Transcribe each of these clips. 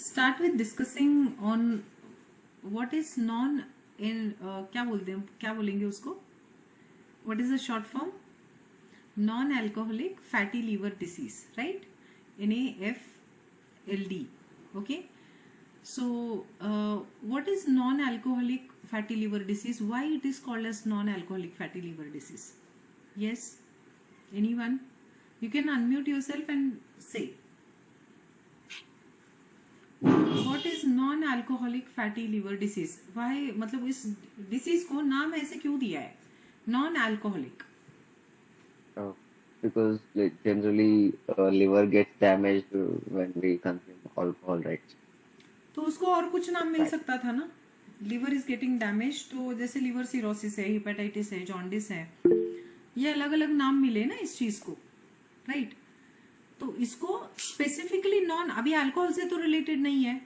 start with discussing on what is non in क्या बोलते हैं, क्या बोलेंगे उसको, what is the short form? Non alcoholic fatty liver disease, right? NAFLD. Okay, so what is non alcoholic fatty liver disease? Why it is called as non alcoholic fatty liver disease? Yes, anyone? You can unmute yourself and say what is non alcoholic fatty liver disease. Why, मतलब इस disease को नाम ऐसे क्यों दिया है non alcoholic? Oh, because like generally liver gets damaged when we consume alcohol, right? तो उसको और कुछ नाम मिल Fat. सकता था ना. लिवर इज गेटिंग डैमेज, तो जैसे लिवर सिरोसिस है, हिपेटाइटिस है, जॉन्डिस है, ये अलग अलग नाम मिले ना इस चीज को, राइट? तो इसको स्पेसिफिकली नॉन, अभी अल्कोहल से तो रिलेटेड नहीं है,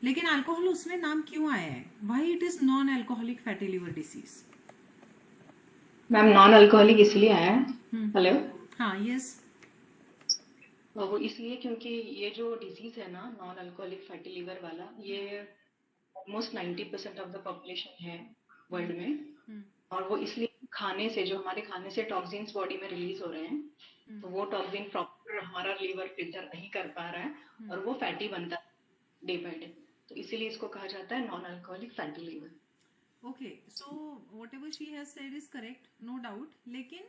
लेकिन अल्कोहल उसमें नाम क्यों आया है? Why it is non alcoholic fatty liver disease? Ma'am non alcoholic इसलिए आया है। हेलो। हाँ, यस. वो इसलिए क्योंकि ये जो डिजीज है ना नॉन अल्कोहलिक फैटी लिवर वाला, ये ऑलमोस्ट 90% ऑफ द पॉपुलेशन है वर्ल्ड में। और वो इसलिए खाने से, जो हमारे खाने से टॉक्सिन्स बॉडी में रिलीज हो रहे हैं, तो वो टॉक्सिन प्रॉपर हमारा लिवर फिल्टर नहीं कर पा रहा है और वो फैटी बनता है डे बाय डे। तो इसीलिए इसको कहा जाता है non alcoholic fatty liver. Okay, so whatever she has said is correct, no doubt. लेकिन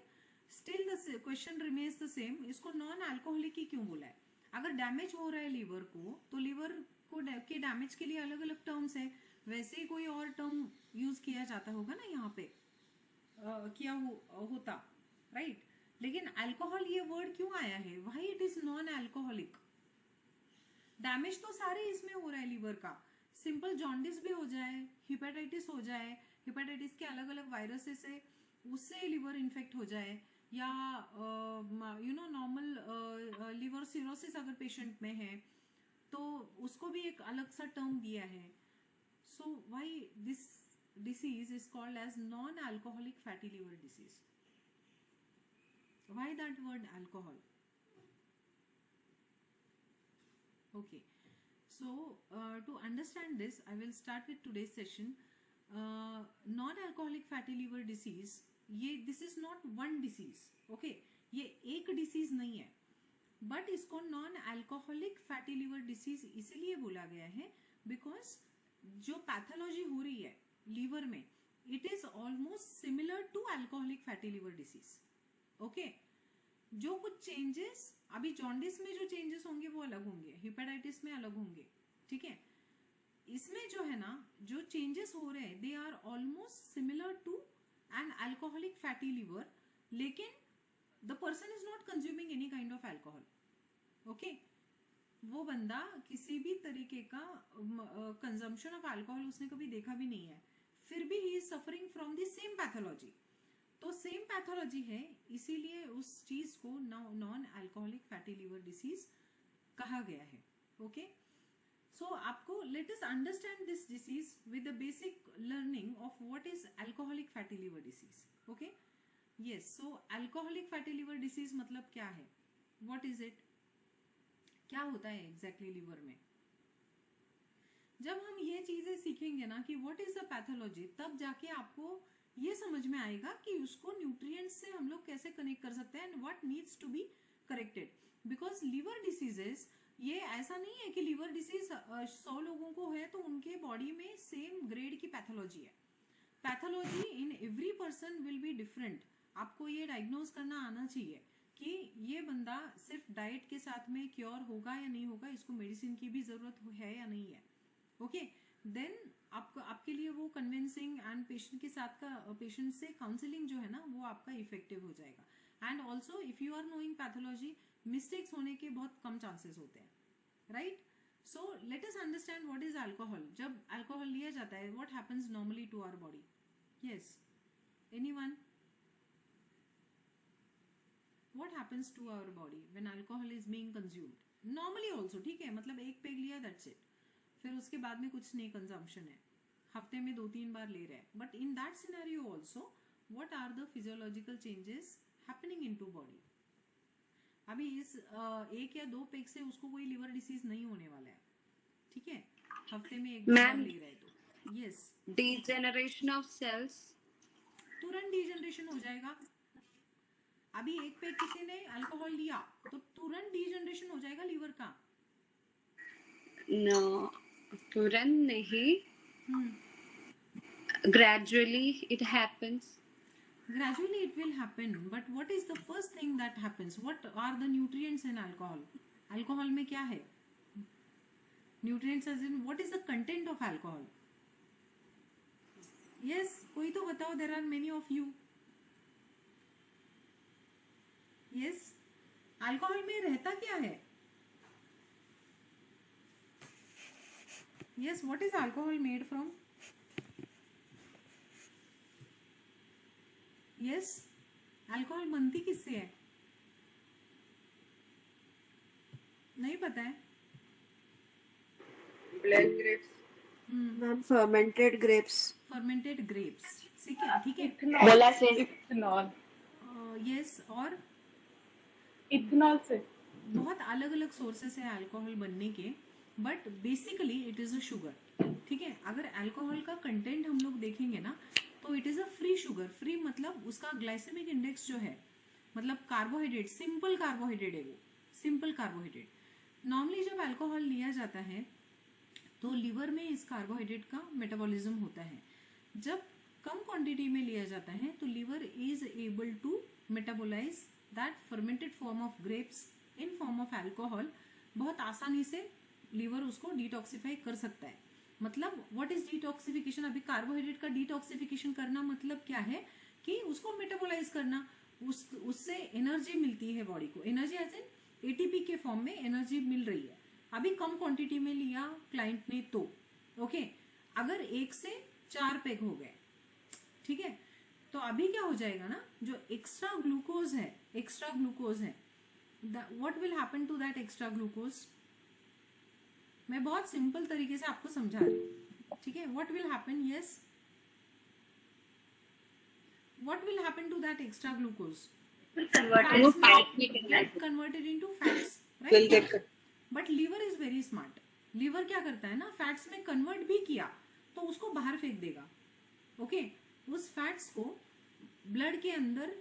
still the question remains the same. इसको नॉन अल्कोहलिक ही क्यों बोला है? अगर डैमेज हो रहा है लीवर को, तो लीवर को के डैमेज के लिए अलग अलग टर्म्स है, वैसे ही कोई और टर्म यूज किया जाता होगा ना यहाँ पे, किया होता, राइट? लेकिन अल्कोहल ये वर्ड क्यों आया है? Why it is non alcoholic? Damage तो सारे इसमें हो रहा है लीवर का. सिंपल जॉन्डिस भी हो जाए, हिपेटाइटिस हो जाए, हिपेटाइटिस के अलग अलग वायरसेस है, उससे लिवर इन्फेक्ट हो जाए, या नॉर्मल लिवर सिरोसिस अगर पेशेंट में है तो उसको भी एक अलग सा टर्म दिया है. So why this disease is called as non alcoholic fatty liver disease? Why that word alcohol? Okay, so to understand this, I will start with today's session. Non-alcoholic fatty liver disease, this is not one disease, okay? ये एक disease नहीं है, but इसको non-alcoholic fatty liver disease इसलिए बोला गया है because जो pathology हो रही है liver में, it is almost similar to alcoholic fatty liver disease, okay? जो कुछ चेंजेस अभी जॉन्डिस में जो चेंजेस होंगे वो अलग होंगे, हिपेटाइटिस में अलग होंगे, ठीक है? इसमें जो है ना, जो चेंजेस हो रहे हैं, they are almost similar to an alcoholic fatty liver, लेकिन the person is not consuming any kind of alcohol, okay? वो बंदा किसी भी तरीके का कंजम्पशन ऑफ अल्कोहल उसने कभी देखा भी नहीं है, फिर भी he is suffering from the same pathology. तो सेम पैथोलॉजी है, इसीलिए उस चीज को non alcoholic fatty liver disease कहा गया है, ओके? सो आपको late us understand this disease with the basic learning of what is alcoholic fatty liver disease, okay? Yes, so alcoholic fatty liver disease मतलब क्या है? What is it? क्या होता है एग्जैक्टली लिवर में? जब हम ये चीजें सीखेंगे ना कि व्हाट इज द पैथोलॉजी, तब जाके आपको ये समझ में आएगा कि उसको न्यूट्रिएंट्स से हम लोग कैसे कनेक्ट कर सकते हैं and what needs to be corrected. Because liver diseases, ये ऐसा नहीं है कि लिवर डिसीज 100 लोगों को है तो उनके बॉडी में सेम ग्रेड की पैथोलॉजी है. Pathology in every person will be different. आपको ये डायग्नोज करना आना चाहिए कि ये बंदा सिर्फ डाइट के साथ में क्योर होगा या नहीं होगा, इसको मेडिसिन की भी जरूरत है या नहीं है, ओके? देन आपको, आपके लिए वो कन्विंसिंग एंड पेशेंट के साथ का, पेशेंट से काउंसलिंग जो है ना, वो आपका इफेक्टिव हो जाएगा. And also if you are knowing pathology, mistakes होने के बहुत कम चांसेस होते हैं, right? So let us understand what is alcohol. जब अल्कोहल लिया जाता है, what happens normally to our body? Yes, anyone? What happens to our body when alcohol is being consumed? Normally also, ठीक है, मतलब एक पेग लिया, दैट्स इट, फिर उसके बाद में कुछ नहीं कंजम्पशन है, हफ्ते में 2-3 बार ले रहे हैं. But in that scenario also, what are the physiological changes happening into body? अभी इस 1 या 2 पेग से उसको कोई लिवर डिसीज नहीं होने वाला है, ठीक है, हफ्ते में एक दो बार मैम, ले रहे तो यस, degeneration of cells. तुरंत डिजनरेशन हो जाएगा। अभी एक पे किसी ने अल्कोहल लिया तो तुरंत डिजनरेशन हो जाएगा लीवर का। No, तुरंत नहीं, gradually it happens. Gradually it will happen, but what is the first thing that happens? What are the nutrients in alcohol? Alcohol में क्या है? Nutrients as in what is the content of alcohol? Yes, कोई तो बताओ, there are many of you. Yes, alcohol में रहता क्या है? Yes, what is alcohol made from? Yes, alcohol बनती किससे है? नहीं पता है? Black grapes. Ma'am, fermented grapes. Fermented grapes, ठीक है, ठीक है. Molasses. इथेनॉल, यस, और इथेनॉल से बहुत अलग अलग सोर्सेस है अल्कोहल बनने के, but basically it is a sugar, ठीक है. अगर अल्कोहल का कंटेंट हम लोग देखेंगे ना तो it is a free sugar. Free मतलब उसका ग्लाइसेमिक इंडेक्स जो है, मतलब कार्बोहाइड्रेट, सिंपल कार्बोहाइड्रेट है वो, सिंपल कार्बोहाइड्रेट. नॉर्मली जब अल्कोहल लिया जाता है तो लीवर में इस कार्बोहाइड्रेट का मेटाबॉलिज्म होता है. जब कम क्वांटिटी में लिया जाता है तो liver is able to metabolise that fermented form of grapes in form of alcohol. बहुत आसानी से लीवर उसको डिटॉक्सिफाई कर सकता है. मतलब व्हाट इज डिटॉक्सिफिकेशन? अभी कार्बोहाइड्रेट का डिटॉक्सिफिकेशन करना मतलब क्या है कि उसको मेटाबोलाइज करना, उससे एनर्जी मिलती है बॉडी को. एनर्जी एज इन एटीपी के फॉर्म में एनर्जी मिल रही है. अभी कम क्वांटिटी में लिया क्लाइंट ने तो ओके, अगर 1 से 4 पेग हो गए, ठीक है, तो अभी क्या हो जाएगा ना, जो एक्स्ट्रा ग्लूकोज है, एक्स्ट्रा ग्लूकोज है, what will happen to that extra glucose? मैं बहुत सिंपल तरीके से आपको समझा रही हूँ, ठीक है. What will happen? Yes, what will happen to that extra glucose? Get converted into fats, Will right? get but liver is very smart. Liver क्या करता है ना, फैट्स में कन्वर्ट भी किया तो उसको बाहर फेंक देगा. ओके, उस फैट्स को ब्लड के अंदर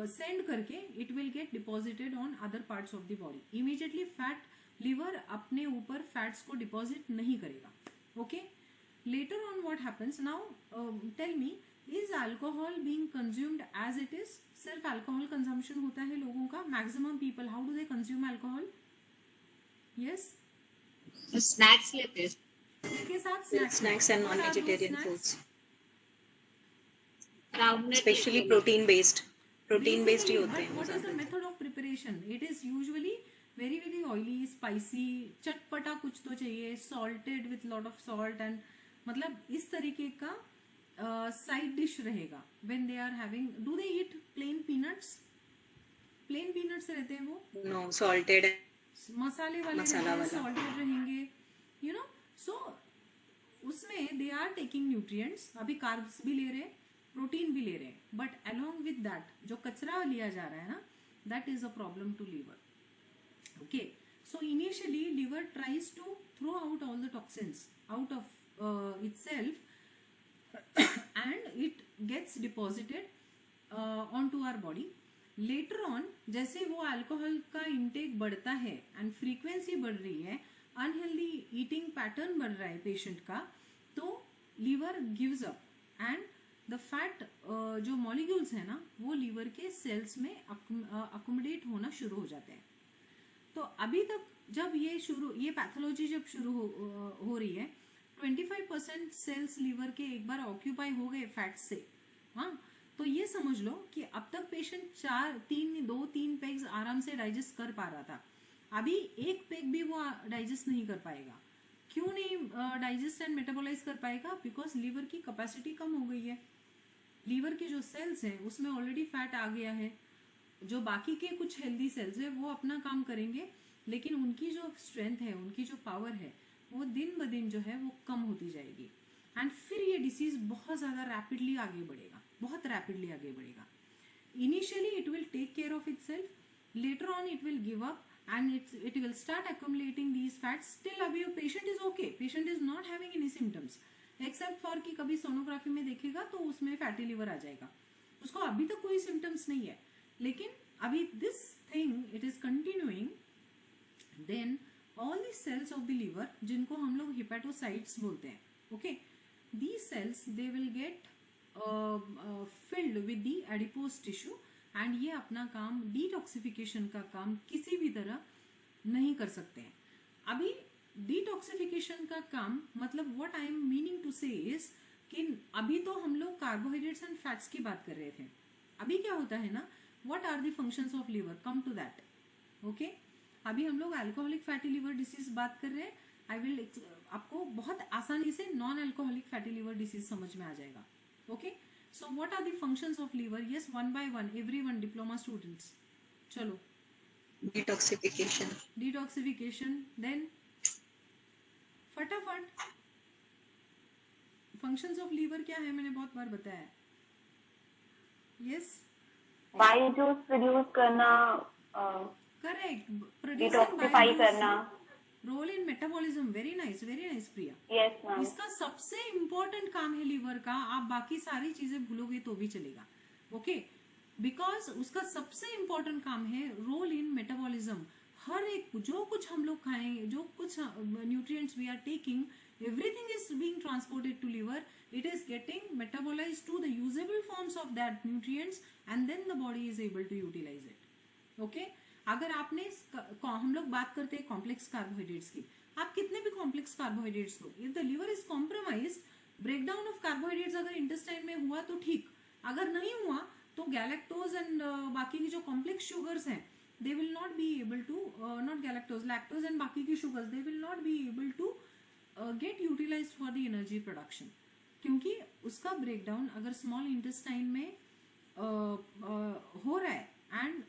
सेंड करके it will get deposited on other parts of the body. Immediately fat, liver अपने ऊपर फैट्स को डिपॉजिट नहीं करेगा. Okay, later on what happens now, tell me, is alcohol being consumed as it is? सिर्फ alcohol consumption होता है लोगों का? Maximum people, how do they consume alcohol? Yes, Snacks लेते हैं. उसके साथ snacks and What are those non-vegetarian snacks? foods, Groundnut especially लेते हैं. protein based. Protein based ही Basically, होते but हैं वो what is the ज़्यादातर. method of preparation? It is usually very very oily, spicy, चटपटा कुछ तो चाहिए, salted with lot of salt and मतलब इस तरीके का साइड डिश रहेगा. When they are having, do they eat plain peanuts? Plain peanuts रहते हैं वो, No, salted. मसाले वाले मसाला रहेंगे, वाला. सॉल्टेड रहेंगे, यू नो. सो उसमें दे आर टेकिंग न्यूट्रिएंट्स. अभी कार्ब्स भी ले रहे हैं, प्रोटीन भी ले रहे हैं, बट अलोंग विद दैट जो कचरा लिया जा रहा है ना, that is a problem to liver. Okay, so initially liver tries to throw out all the toxins out of itself and it gets deposited onto our body. Later on जैसे वो alcohol का इंटेक बढ़ता है and frequency बढ़ रही है, unhealthy eating pattern बढ़ रहा है पेशेंट का, तो liver gives up and the fat जो मॉलिक्यूल्स है ना वो लीवर के सेल्स में अकोमोडेट होना शुरू हो जाते हैं. तो अभी तक जब ये पैथोलॉजी जब शुरू हो रही है, 25% सेल्स लीवर के एक बार ऑक्यूपाई हो गए फैट से, हाँ, तो ये समझ लो कि अब तक पेशेंट 2-3 पेग्स आराम से डाइजेस्ट कर पा रहा था. अभी एक पेग भी वो डाइजेस्ट नहीं कर पाएगा. क्यों नहीं डाइजेस्ट एंड मेटाबोलाइज कर पाएगा? बिकॉज लीवर की कैपेसिटी कम हो गई है. लीवर के जो सेल्स हैं उसमें ऑलरेडी फैट आ गया है. जो बाकी के कुछ हेल्दी सेल्स है वो अपना काम करेंगे, लेकिन उनकी जो स्ट्रेंथ है, उनकी जो पावर है, वो दिन ब दिन जो है वो कम होती जाएगी. एंड फिर ये डिसीज बहुत ज़्यादा रैपिडली आगे बढ़ेगा, बहुत रैपिडली आगे बढ़ेगा. Initially it will take care of itself, later on it will give up and it will start accumulating these fats. Still अभी patient is okay, patient is not having any symptoms except for कि कभी sonography में देखेगा तो उसमें fatty liver आ जाएगा, उसको अभी तक कोई सिम्टम्स नहीं है, लेकिन अभी this thing it is continuing, then all the cells of the liver जिनको हम लोग हिपेटोसाइट्स बोलते हैं, okay, the cells they will get filled with the adipose tissue and ये अपना काम डिटॉक्सिफिकेशन का काम किसी भी तरह नहीं कर सकते हैं. अभी डिटॉक्सिफिकेशन का काम मतलब what I am meaning to say is कि अभी तो हम लोग कार्बोहाइड्रेट्स एंड फैट्स की बात कर रहे थे, अभी क्या होता है ना, what are the functions of liver, come to that, okay. अभी हम लोग अल्कोहलिक फैटी लिवर डिसीज बात कर रहे हैं. आई विल आपको बहुत आसानी से non alcoholic fatty liver disease समझ में आ जाएगा, okay. So what are the functions of liver, yes, one by one, everyone, diploma students, चलो. डिटॉक्सिफिकेशन, देन फटाफट फंक्शंस ऑफ लीवर क्या है, मैंने बहुत बार बताया. यस, बाइल जूस प्रोड्यूस करना, करेक्ट, डिटॉक्सिफाई करना, role in metabolism. Very nice Priya. Yes ma'am. इसका सबसे इम्पोर्टेंट काम है लीवर का, आप बाकी सारी चीजें भूलोगे तो भी चलेगा, ओके, बिकॉज उसका सबसे इम्पोर्टेंट काम है रोल इन मेटाबॉलिज्म. हर एक जो कुछ हम लोग खाएं, जो कुछ nutrients we are taking, everything is being transported to liver, it is getting metabolized to the usable forms of that nutrients and then the body is able to utilize it, okay. अगर आपने हम लोग बात करते हैं complex carbohydrates की, आप कितने भी complex carbohydrates low, if the liver is compromised, breakdown of carbohydrates अगर इंटेस्टाइन में हुआ तो ठीक, अगर नहीं हुआ तो गैलेक्टोज एंड बाकी की जो कॉम्प्लेक्स शुगर्स हैं, they will not be able to not galactose, lactose and बाकी की sugars, they will not be able to get utilized for the energy production, क्योंकि उसका ब्रेकडाउन अगर स्मॉल इंटेस्टाइन में हो रहा है एंड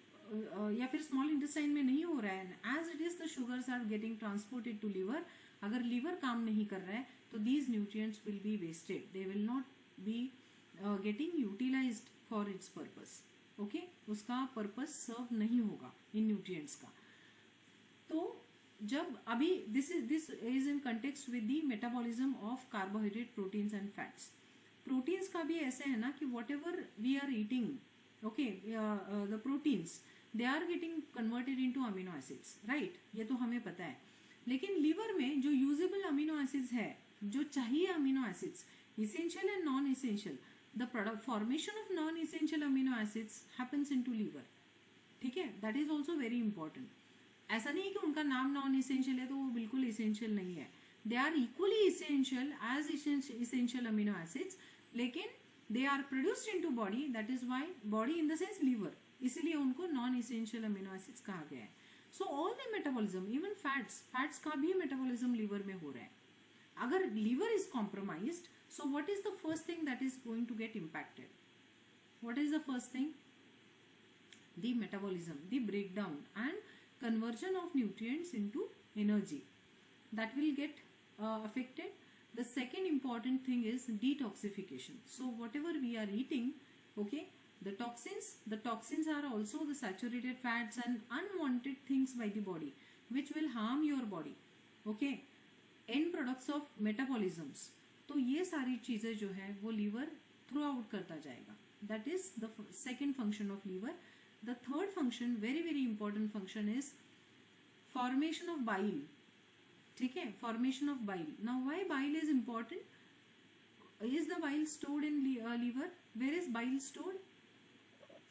या फिर स्मॉल इंटेस्टाइन में नहीं हो रहा है, as it is the sugars are getting transported to liver, अगर लिवर काम नहीं कर रहा है तो these nutrients will be wasted, they will not be getting utilised for its purpose, okay, उसका पर्पस सर्व नहीं होगा इन न्यूट्रिएंट्स का. तो जब अभी this is in context with the metabolism of carbohydrate, proteins and fats. Proteins का भी ऐसे है ना कि whatever we are eating, okay, the proteins they are getting converted into amino acids, right, ये तो हमें पता है. लेकिन लीवर में जो यूजेबल अमीनो एसिड्स है, जो चाहिए amino acids, essential and non essential, the formation of non essential amino acids happens into liver, ठीक है, that is also very important. ऐसा नहीं है कि उनका नाम नॉन इसेंशियल है तो वो बिल्कुल इसेंशियल नहीं है, they are equally essential as essential amino acids, लेकिन they are produced into body, that is why body in the sense liver, इसलिए उनको नॉन इसेंशियल अमीनो एसिड्स कहा गया है. So all the metabolism, even fats का भी metabolism liver में हो रहा है. अगर liver is compromised, so what is the first thing that is going to get impacted? What is the first thing? The metabolism, the breakdown and conversion of nutrients into energy, that will get affected. The second important thing is detoxification. So whatever we are eating, okay, the toxins are also the saturated fats and unwanted things by the body which will harm your body, okay, end products of metabolisms. तो ये सारी चीजें जो है वो liver through out करता जाएगा, that is the second function of liver. The third function, very very important function, is formation of bile, ठीक है, formation of bile. Now why bile is important? Is the bile stored in liver? Where is bile stored?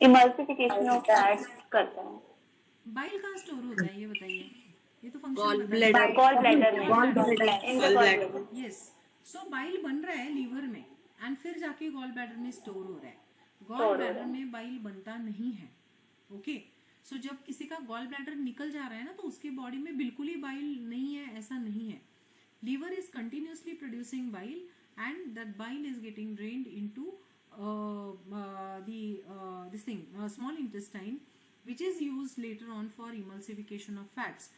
Emulsification of fats करता है. Bile कहाँ store होता है ये बताइए, ये तो फंक्शन गॉल ब्लैडर में. यस, सो बाइल बन रहा है लीवर में एंड फिर जाके गॉल ब्लैडर में स्टोर हो रहा है. गॉल ब्लैडर में बाइल बनता नहीं है, ओके. सो जब किसी का गॉल ब्लैडर निकल जा रहा है ना तो उसके बॉडी में बिल्कुल ही बाइल नहीं है, ऐसा नहीं है. Liver is continuously producing bile and that bile is getting drained into this thing, small intestine, which is used later on for emulsification of fats.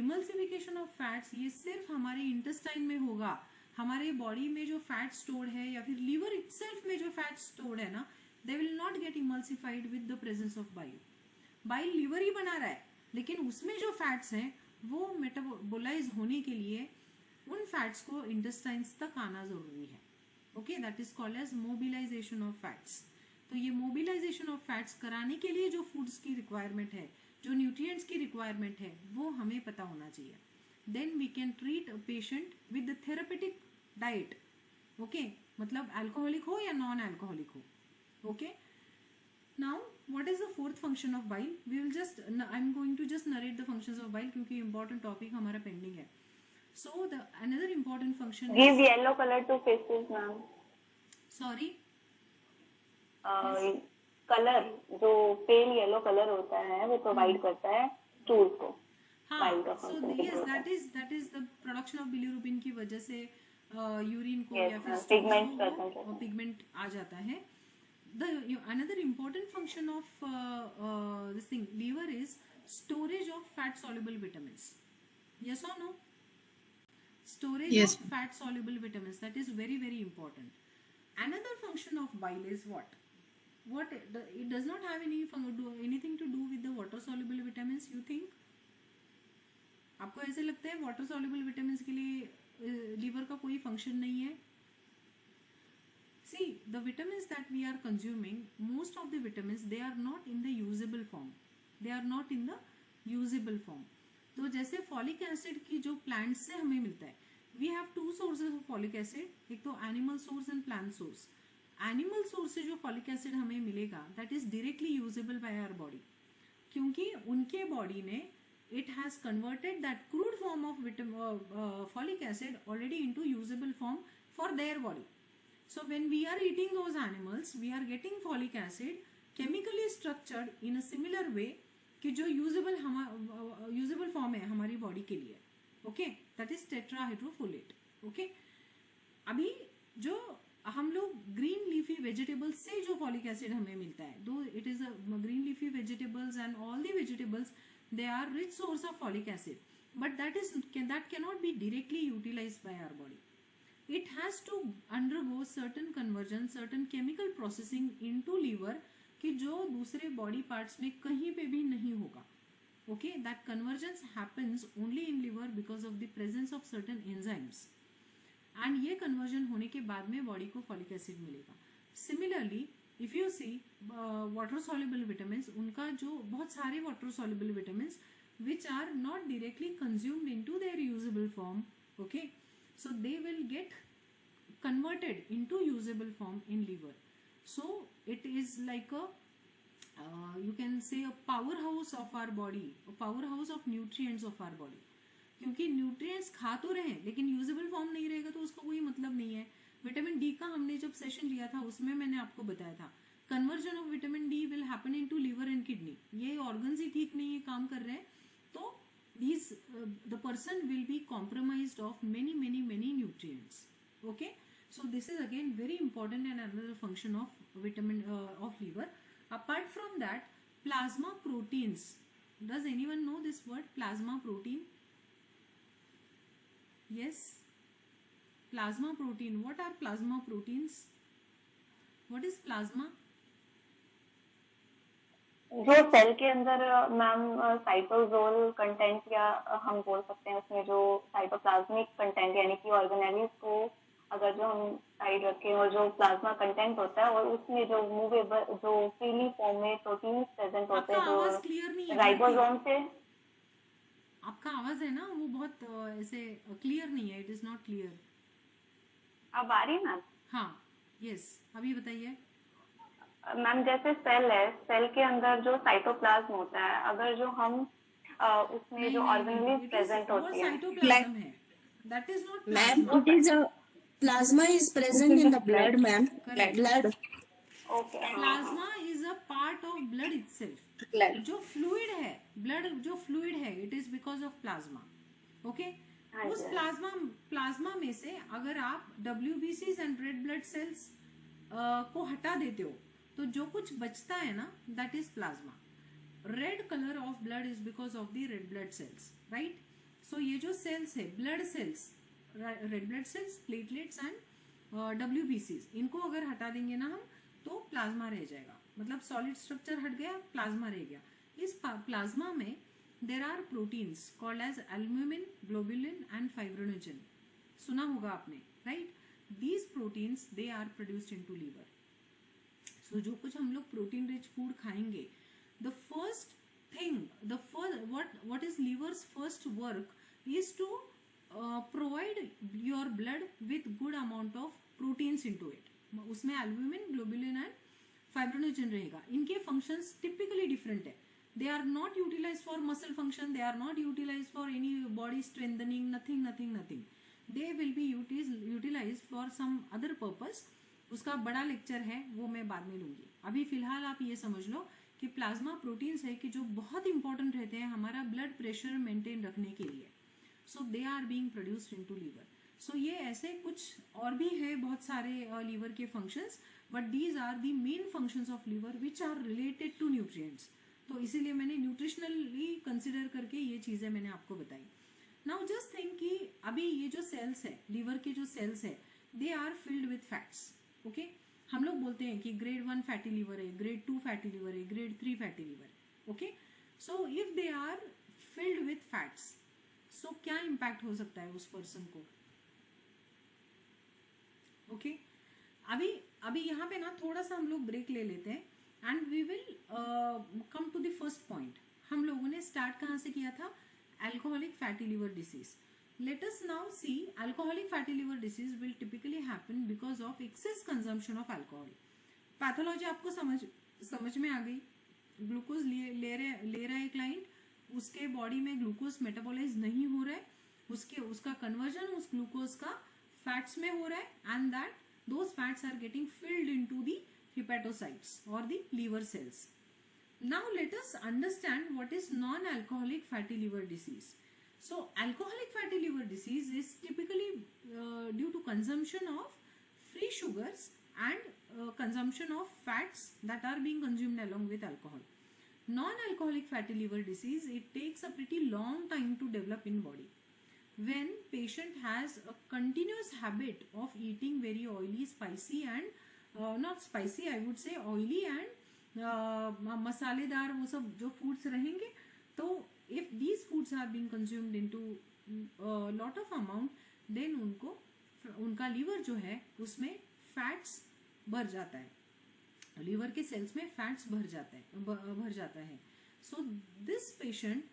Emulsification of fats ये सिर्फ हमारे इंटेस्टाइन में होगा. हमारे बॉडी में जो फैट स्टोर्ड है या फिर लीवर इटसेल्फ में जो फैट स्टोर्ड है ना, they will not get emulsified with the presence of bile. Bile liver ही बना रहा है, लेकिन उसमें जो फैट्स हैं वो मेटाबोलाइज होने के लिए उन फैट्स को इंटेस्टाइन्स तक आना जरूरी है. Okay, that is called as mobilisation of fats. तो ये मोबिलाइजेशन ऑफ फैट्स कराने के लिए जो फूड्स की रिक्वायरमेंट है, जो न्यूट्रिएंट्स की रिक्वायरमेंट है, वो हमें पता होना चाहिए. Then we can treat a patient with the therapeutic diet. Okay, मतलब अल्कोहलिक हो या नॉन अल्कोहलिक हो. Okay, now what is the fourth function of bile? We will just, I'm going to just narrate the functions of bile क्योंकि important topic हमारा pending है. So the another important function Give is, yellow color to fishes, ma'am. sorry, colour जो pale yellow colour होता है वो provide करता है stool को. हाँ, Bile का so function yes, क्या that is the production of bilirubin की वजह से यूरिन को Yes, या फिर ma'am. stools Pigment को present होता है. पिगमेंट आ जाता है. Another important function of this thing liver is storage of fat soluble vitamins. Yes or no? Storage Yes. of fat soluble vitamins, that is very very important. Another function of bile is what it does not have anything to do with the water soluble vitamins. You think? आपको ऐसे लगता है water soluble vitamins के लिए liver का कोई function नहीं है? See, the vitamins that we are consuming, most of the vitamins, they are not in the usable form. They are not in the usable form. तो जैसे folic acid की जो plants से हमें मिलता है, we have two sources of folic acid, एक तो animal source and plant source. Animal source से जो folic acid हमें मिलेगा, that is directly usable by our body. क्योंकि उनके body ने it has converted that crude form of folic acid already into usable form for their body. So when we are eating those animals, we are getting folic acid chemically structured in a similar way कि जो usable form है हमारी body के लिए. Okay, that is tetrahydrofolate. Okay, अभी जो हम लोग green leafy vegetables से जो folic acid हमें मिलता है, though it is a green leafy vegetables and all the vegetables, they are rich source of folic acid, but that cannot be directly utilized by our body. It has to undergo certain conversion, certain chemical processing into liver कि जो दूसरे body parts में कहीं पे भी नहीं होगा. Okay, that convergence happens only in liver because of the presence of certain enzymes. And ये conversion होने के बाद में body को folic acid मिलेगा. Similarly, if you see water soluble vitamins, उनका जो बहुत सारे water soluble vitamins which are not directly consumed into their usable form. Okay, so they will get converted into usable form in liver. So it is like a you can say a powerhouse of our body, a powerhouse of nutrients of our body. क्योंकि nutrients खा तो रहे हैं लेकिन usable form नहीं रहेगा तो उसका कोई मतलब नहीं है. विटामिन डी का हमने जब सेशन लिया था उसमें मैंने आपको बताया था conversion of vitamin D will happen into liver and kidney. ये ऑर्गन्स ही ठीक नहीं है, काम कर रहे हैं, तो these the person will be compromised of many nutrients. Okay, so this is again very important and another function of vitamin of liver. Apart from that, plasma proteins. Does anyone know this word plasma protein? Yes, plasma protein. What are plasma proteins? What is plasma? जो cell के अंदर ma'am cytosol content या हम बोल सकते हैं उसमें जो साइटोप्लाज्मिक कंटेंट यानी कि ऑर्गेनेल्स को अगर जो हम साइड रखें और जो प्लाज्मा कंटेंट होता है और उसमें जो मूवेबल जो फ्रीली फॉर्म में प्रोटीन प्रेजेंट होते हैं जो राइबोसोम से. आपका आवाज है ना वो बहुत ऐसे क्लियर नहीं है. It is not clear. अब आ रही है मैम? हाँ, यस, अभी बताइए मैम. जैसे सेल है, सेल के अंदर जो साइटोप्लाज्म होता है अगर जो हम उसमें जो ऑर्गेनेल्स प्रेजेंट होती है साइटोप्लाज्म है. That is not Ma'am, it is a plasma is present in the blood, ma'am. Blood. Okay. Plasma is a part of blood itself. जो फ्लूइड है, ब्लड जो फ्लूइड है, it is because of plasma. Okay, उस plasma में से अगर आप WBCs and red blood sales को हटा देते हो तो जो कुछ बचता है ना, that is plasma. Red colour of blood is because of the red blood cells, right. So ये जो सेल्स है, blood cells, red blood cells, platelets and WBCs, इनको अगर हटा देंगे ना हम तो प्लाज्मा रह जाएगा. मतलब सॉलिड स्ट्रक्चर हट गया, प्लाज्मा रह गया. इस प्लाज्मा में there are proteins called as albumin, globulin and fibrinogen. सुना होगा आपने, right? These proteins they are produced into liver. So जो कुछ हम लोग protein rich food खाएंगे, the first thing, what is liver's first work is to provide your blood with good amount of proteins into it. उसमें albumin, globulin and fibrinogen रहेगा. इनके functions typically different है. They are not utilized for muscle function. They are not utilized for any body strengthening. Nothing. They will be utilized for some other purpose. उसका बड़ा lecture है, वो मैं बाद में लूंगी. अभी फिलहाल आप ये समझ लो कि प्लाज्मा प्रोटीन्स है कि जो बहुत इंपॉर्टेंट रहते हैं हमारा ब्लड प्रेशर मेंटेन रखने के लिए. So they are being produced into liver. So ये ऐसे कुछ और भी है बहुत सारे लीवर के functions, but these are the main functions of liver which are related to nutrients. तो इसीलिए मैंने न्यूट्रिशनली कंसिडर करके ये चीज़ें मैंने आपको बताई. नाउ जस्ट थिंक कि अभी ये जो सेल्स है, लीवर के जो सेल्स है, they are filled with fats. Okay, हम लोग बोलते हैं कि ग्रेड 1 फैटी लीवर है, ग्रेड 2 फैटी लीवर है, ग्रेड 3 फैटी लीवर है. Okay, so if they are filled with fats, so क्या इम्पैक्ट हो सकता है उस पर्सन को. ओके, अभी यहाँ पे ना थोड़ा सा हम लोग ब्रेक ले लेते हैं and we will come to the first point. हम लोगों ने स्टार्ट कहाँ से किया था? Alcoholic fatty liver disease. Let us now see alcoholic fatty liver disease will typically happen because of excess consumption of alcohol. Pathology आपको समझ में आ गई. ग्लूकोज ले रहा है क्लाइंट, उसके बॉडी में ग्लूकोज मेटाबोलाइज नहीं हो रहा है, उसका कन्वर्जन उस ग्लूकोज का फैट्स में हो रहा है and that those fats are getting filled into the hepatocytes or the liver cells. Now let us understand what is non-alcoholic fatty liver disease. So alcoholic fatty liver disease is typically due to consumption of free sugars and consumption of fats that are being consumed along with alcohol. Non-alcoholic fatty liver disease, it takes a pretty long time to develop in body. When patient has a continuous habit of eating very oily, spicy and not spicy, I would say oily and मसालेदार वो सब जो foods रहेंगे, तो if these foods are being consumed into lot of amount, then उनका liver जो है उसमें fats भर जाता है, liver के cells में fats भर जाता है. So this patient,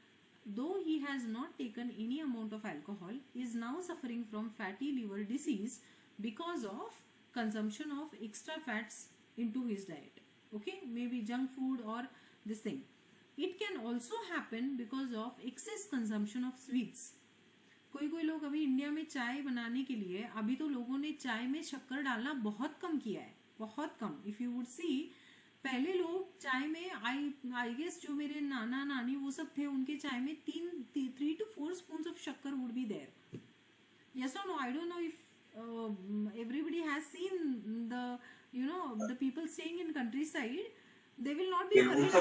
though he has not taken any amount of alcohol, is now suffering from fatty liver disease because of consumption of extra fats into his diet. Okay, maybe junk food or this thing. It can also happen because of excess consumption of sweets. कोई लोग अभी India में चाय बनाने के लिए अभी तो लोगों ने चाय में शक्कर डालना बहुत कम किया है, बहुत कम. इफ यू वुड सी, पहले लोग चाय में आई गेस जो मेरे नाना नानी वो सब थे, उनके चाय में 3 to 4 spoons of शक्कर would be there. Yes or no? I don't know if everybody has seen the people staying in countryside. They will not be worried.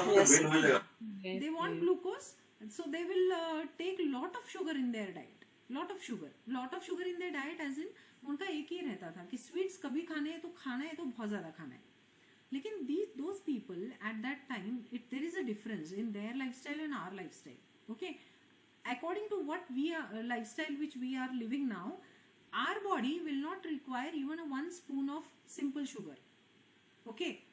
They want glucose, so they will take lot of sugar in their diet. Lot of sugar in their diet, as in उनका एक ही रहता था कि sweets कभी खाने हैं तो खाना है तो बहुत ज़्यादा खाना है. लेकिन those people at that time, there is a difference in their lifestyle and our lifestyle. Okay, according to what lifestyle which we are living now, our body will not require even 1 spoon of simple sugar. Okay,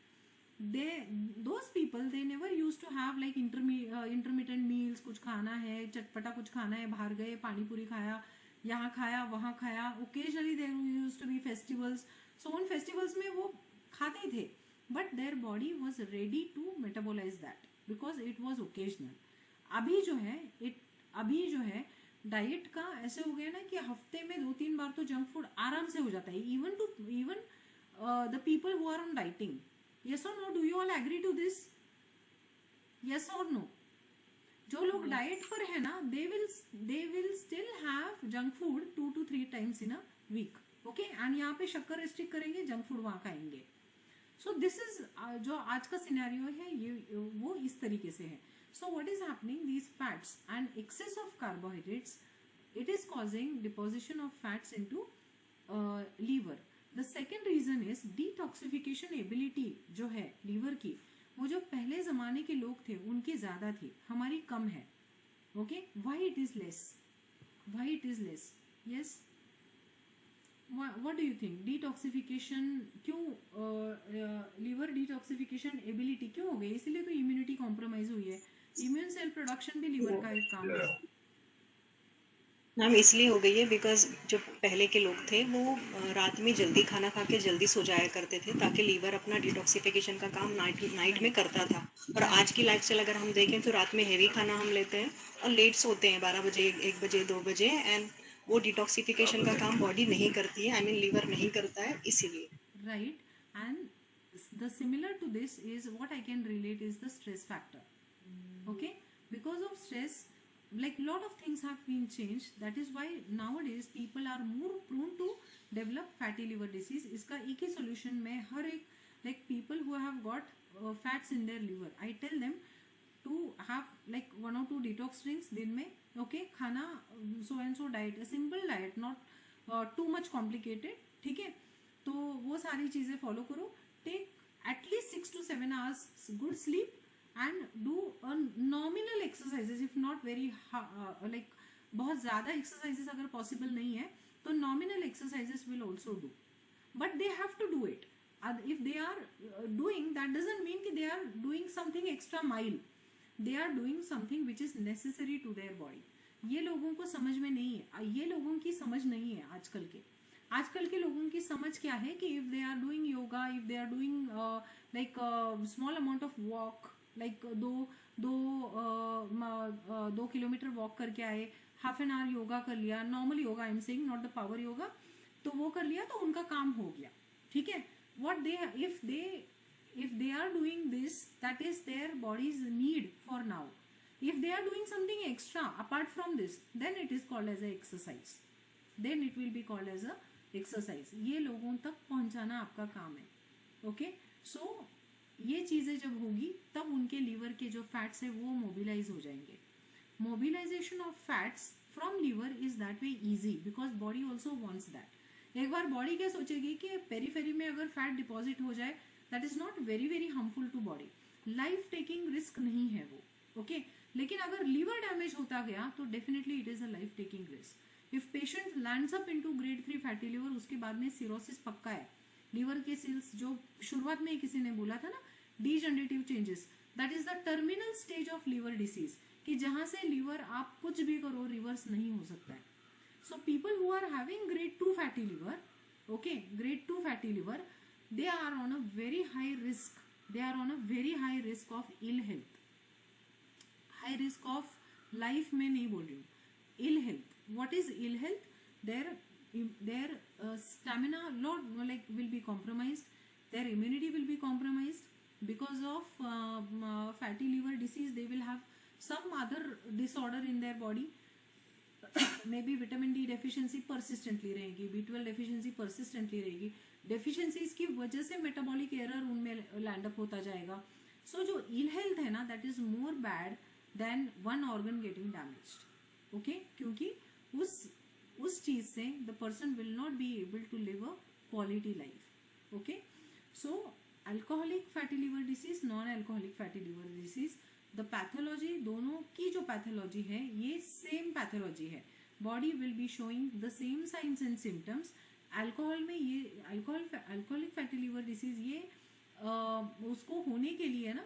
those people, they never used to have like intermittent meals. कुछ खाना है, चटपटा कुछ खाना है, बाहर गए पानी पूरी खाया, यहाँ खाया वहाँ खाया. Occasionally there used to be festivals, so उन festivals में वो खाते थे, but their body was ready to metabolize that because it was occasional. अभी जो है डाइट का ऐसे हो गया ना कि हफ्ते में 2-3 बार तो जंक फूड आराम से हो जाता है, even the people who are on dieting. Yes or no? Do you all agree to this? Yes or no? जो लोग डाइट पर है ना, they will still have junk food 2 to 3 times in a week. Okay, and यहाँ पे शक्कर restrict करेंगे, junk food वहाँ खाएंगे. सो दिस इज जो आज का सिनेरियो है, ये वो इस तरीके से है. So what is happening? These fats and excess of carbohydrates, it is causing deposition of fats into liver. The second reason is detoxification ability जो है liver की, वो जो पहले ज़माने के लोग थे उनकी ज़्यादा थी, हमारी कम है. Okay, why it is less? Why it is less? Yes, what do you think? Detoxification क्यों, लिवर डिटॉक्सिफिकेशन एबिलिटी क्यों हो गई? इसलिए तो इम्यूनिटी कॉम्प्रोमाइज हुई है. इम्यून सेल प्रोडक्शन भी लिवर का एक काम है. मैम इसलिए हो गई है बिकॉज जो पहले के लोग थे वो रात में जल्दी खाना खा के जल्दी सो जाया करते थे ताकि लीवर अपना डिटॉक्सिफिकेशन का काम नाइट में करता था. और आज की लाइफस्टाइल अगर हम देखें तो रात में हेवी खाना हम लेते हैं और लेट सोते हैं 12 बजे 1 बजे 2 बजे एंड वो डिटॉक्सिफिकेशन का काम बॉडी नहीं करती है, आई मीन लीवर नहीं करता है इसीलिए. Right, and the similar to this is what I can relate is the stress factor. Okay, because of stress, like lot of things have been changed. That is why nowadays people are more prone to develop fatty liver disease. इसका एक ही solution मैं हर एक like people who have got fats in their liver, I tell them to have like 1 or 2 detox drinks दिन में. Okay, खाना so and so diet, a simple diet, not too much complicated. ठीक है, तो वो सारी चीज़ें फॉलो करो. Take at least 6 to 7 hours good sleep and do nominal exercises, if not very like बहुत ज़्यादा एक्सरसाइजेस अगर पॉसिबल नहीं है तो nominal exercises will also do, but they have to do it. If they are doing, that doesn't mean कि they are doing something extra mile. They are doing something which is necessary to their body. ये लोगों को समझ में नहीं है, ये लोगों की समझ नहीं है. आजकल के लोगों की समझ क्या है कि if they are doing yoga, if they are doing like small amount of walk, like 2 kilometre walk करके आए, हाफ एन आवर योगा कर लिया, normal yoga I am saying, not the power yoga, तो वो कर लिया तो उनका काम हो गया. ठीक है, what they if they are doing this, that is their body's need for now. If they are doing something extra apart from this, then it is called as a exercise. Then it will be called as a exercise. ये लोगों तक पहुंचाना आपका काम है. Okay, so ये चीज़ें जब होगी तब उनके लीवर के जो फैट्स है वो मोबिलाइज हो जाएंगे. Mobilization of fats from liver is that way easy because body also wants that. एक बार बॉडी क्या सोचेगी कि पेरीफेरी में अगर फैट डिपॉजिट हो जाए, that is not very very harmful to body. Life taking risk नहीं है वो. ओके, लेकिन अगर लीवर डैमेज होता गया तो definitely it is a life taking risk. If patient lands up into grade 3 fatty liver, उसके बाद में सिरोसिस पक्का है. लीवर के सेल्स जो शुरुआत में किसी ने बोला था ना, degenerative changes, that is the terminal stage of liver disease, कि जहां से लीवर आप कुछ भी करो रिवर्स नहीं हो सकता है. So people who are having grade 2 fatty liver, okay, grade 2 fatty liver, they are on a very high risk. They are on a very high risk of ill health. High risk of life में नहीं बोल रही हूँ, ill health. What is ill health? Their stamina will be compromised. Their immunity will be compromised because of fatty liver disease. They will have some other disorder in their body. Maybe vitamin D deficiency persistently रहेगी, B12 deficiency persistently रहेगी. Deficiencies की वजह से metabolic error उनमें land up होता जाएगा. सो जो इल हेल्थ है ना, that is more bad than one organ getting damaged. Okay, क्योंकि उस चीज से the person will not be able to live a quality life. Okay, so alcoholic fatty liver disease, non alcoholic fatty liver disease, the pathology, दोनों की जो pathology है ये same pathology है. Body will be showing the same science and symptoms. Alcohol में ये alcoholic fatty liver disease, ये उसको होने के लिए ना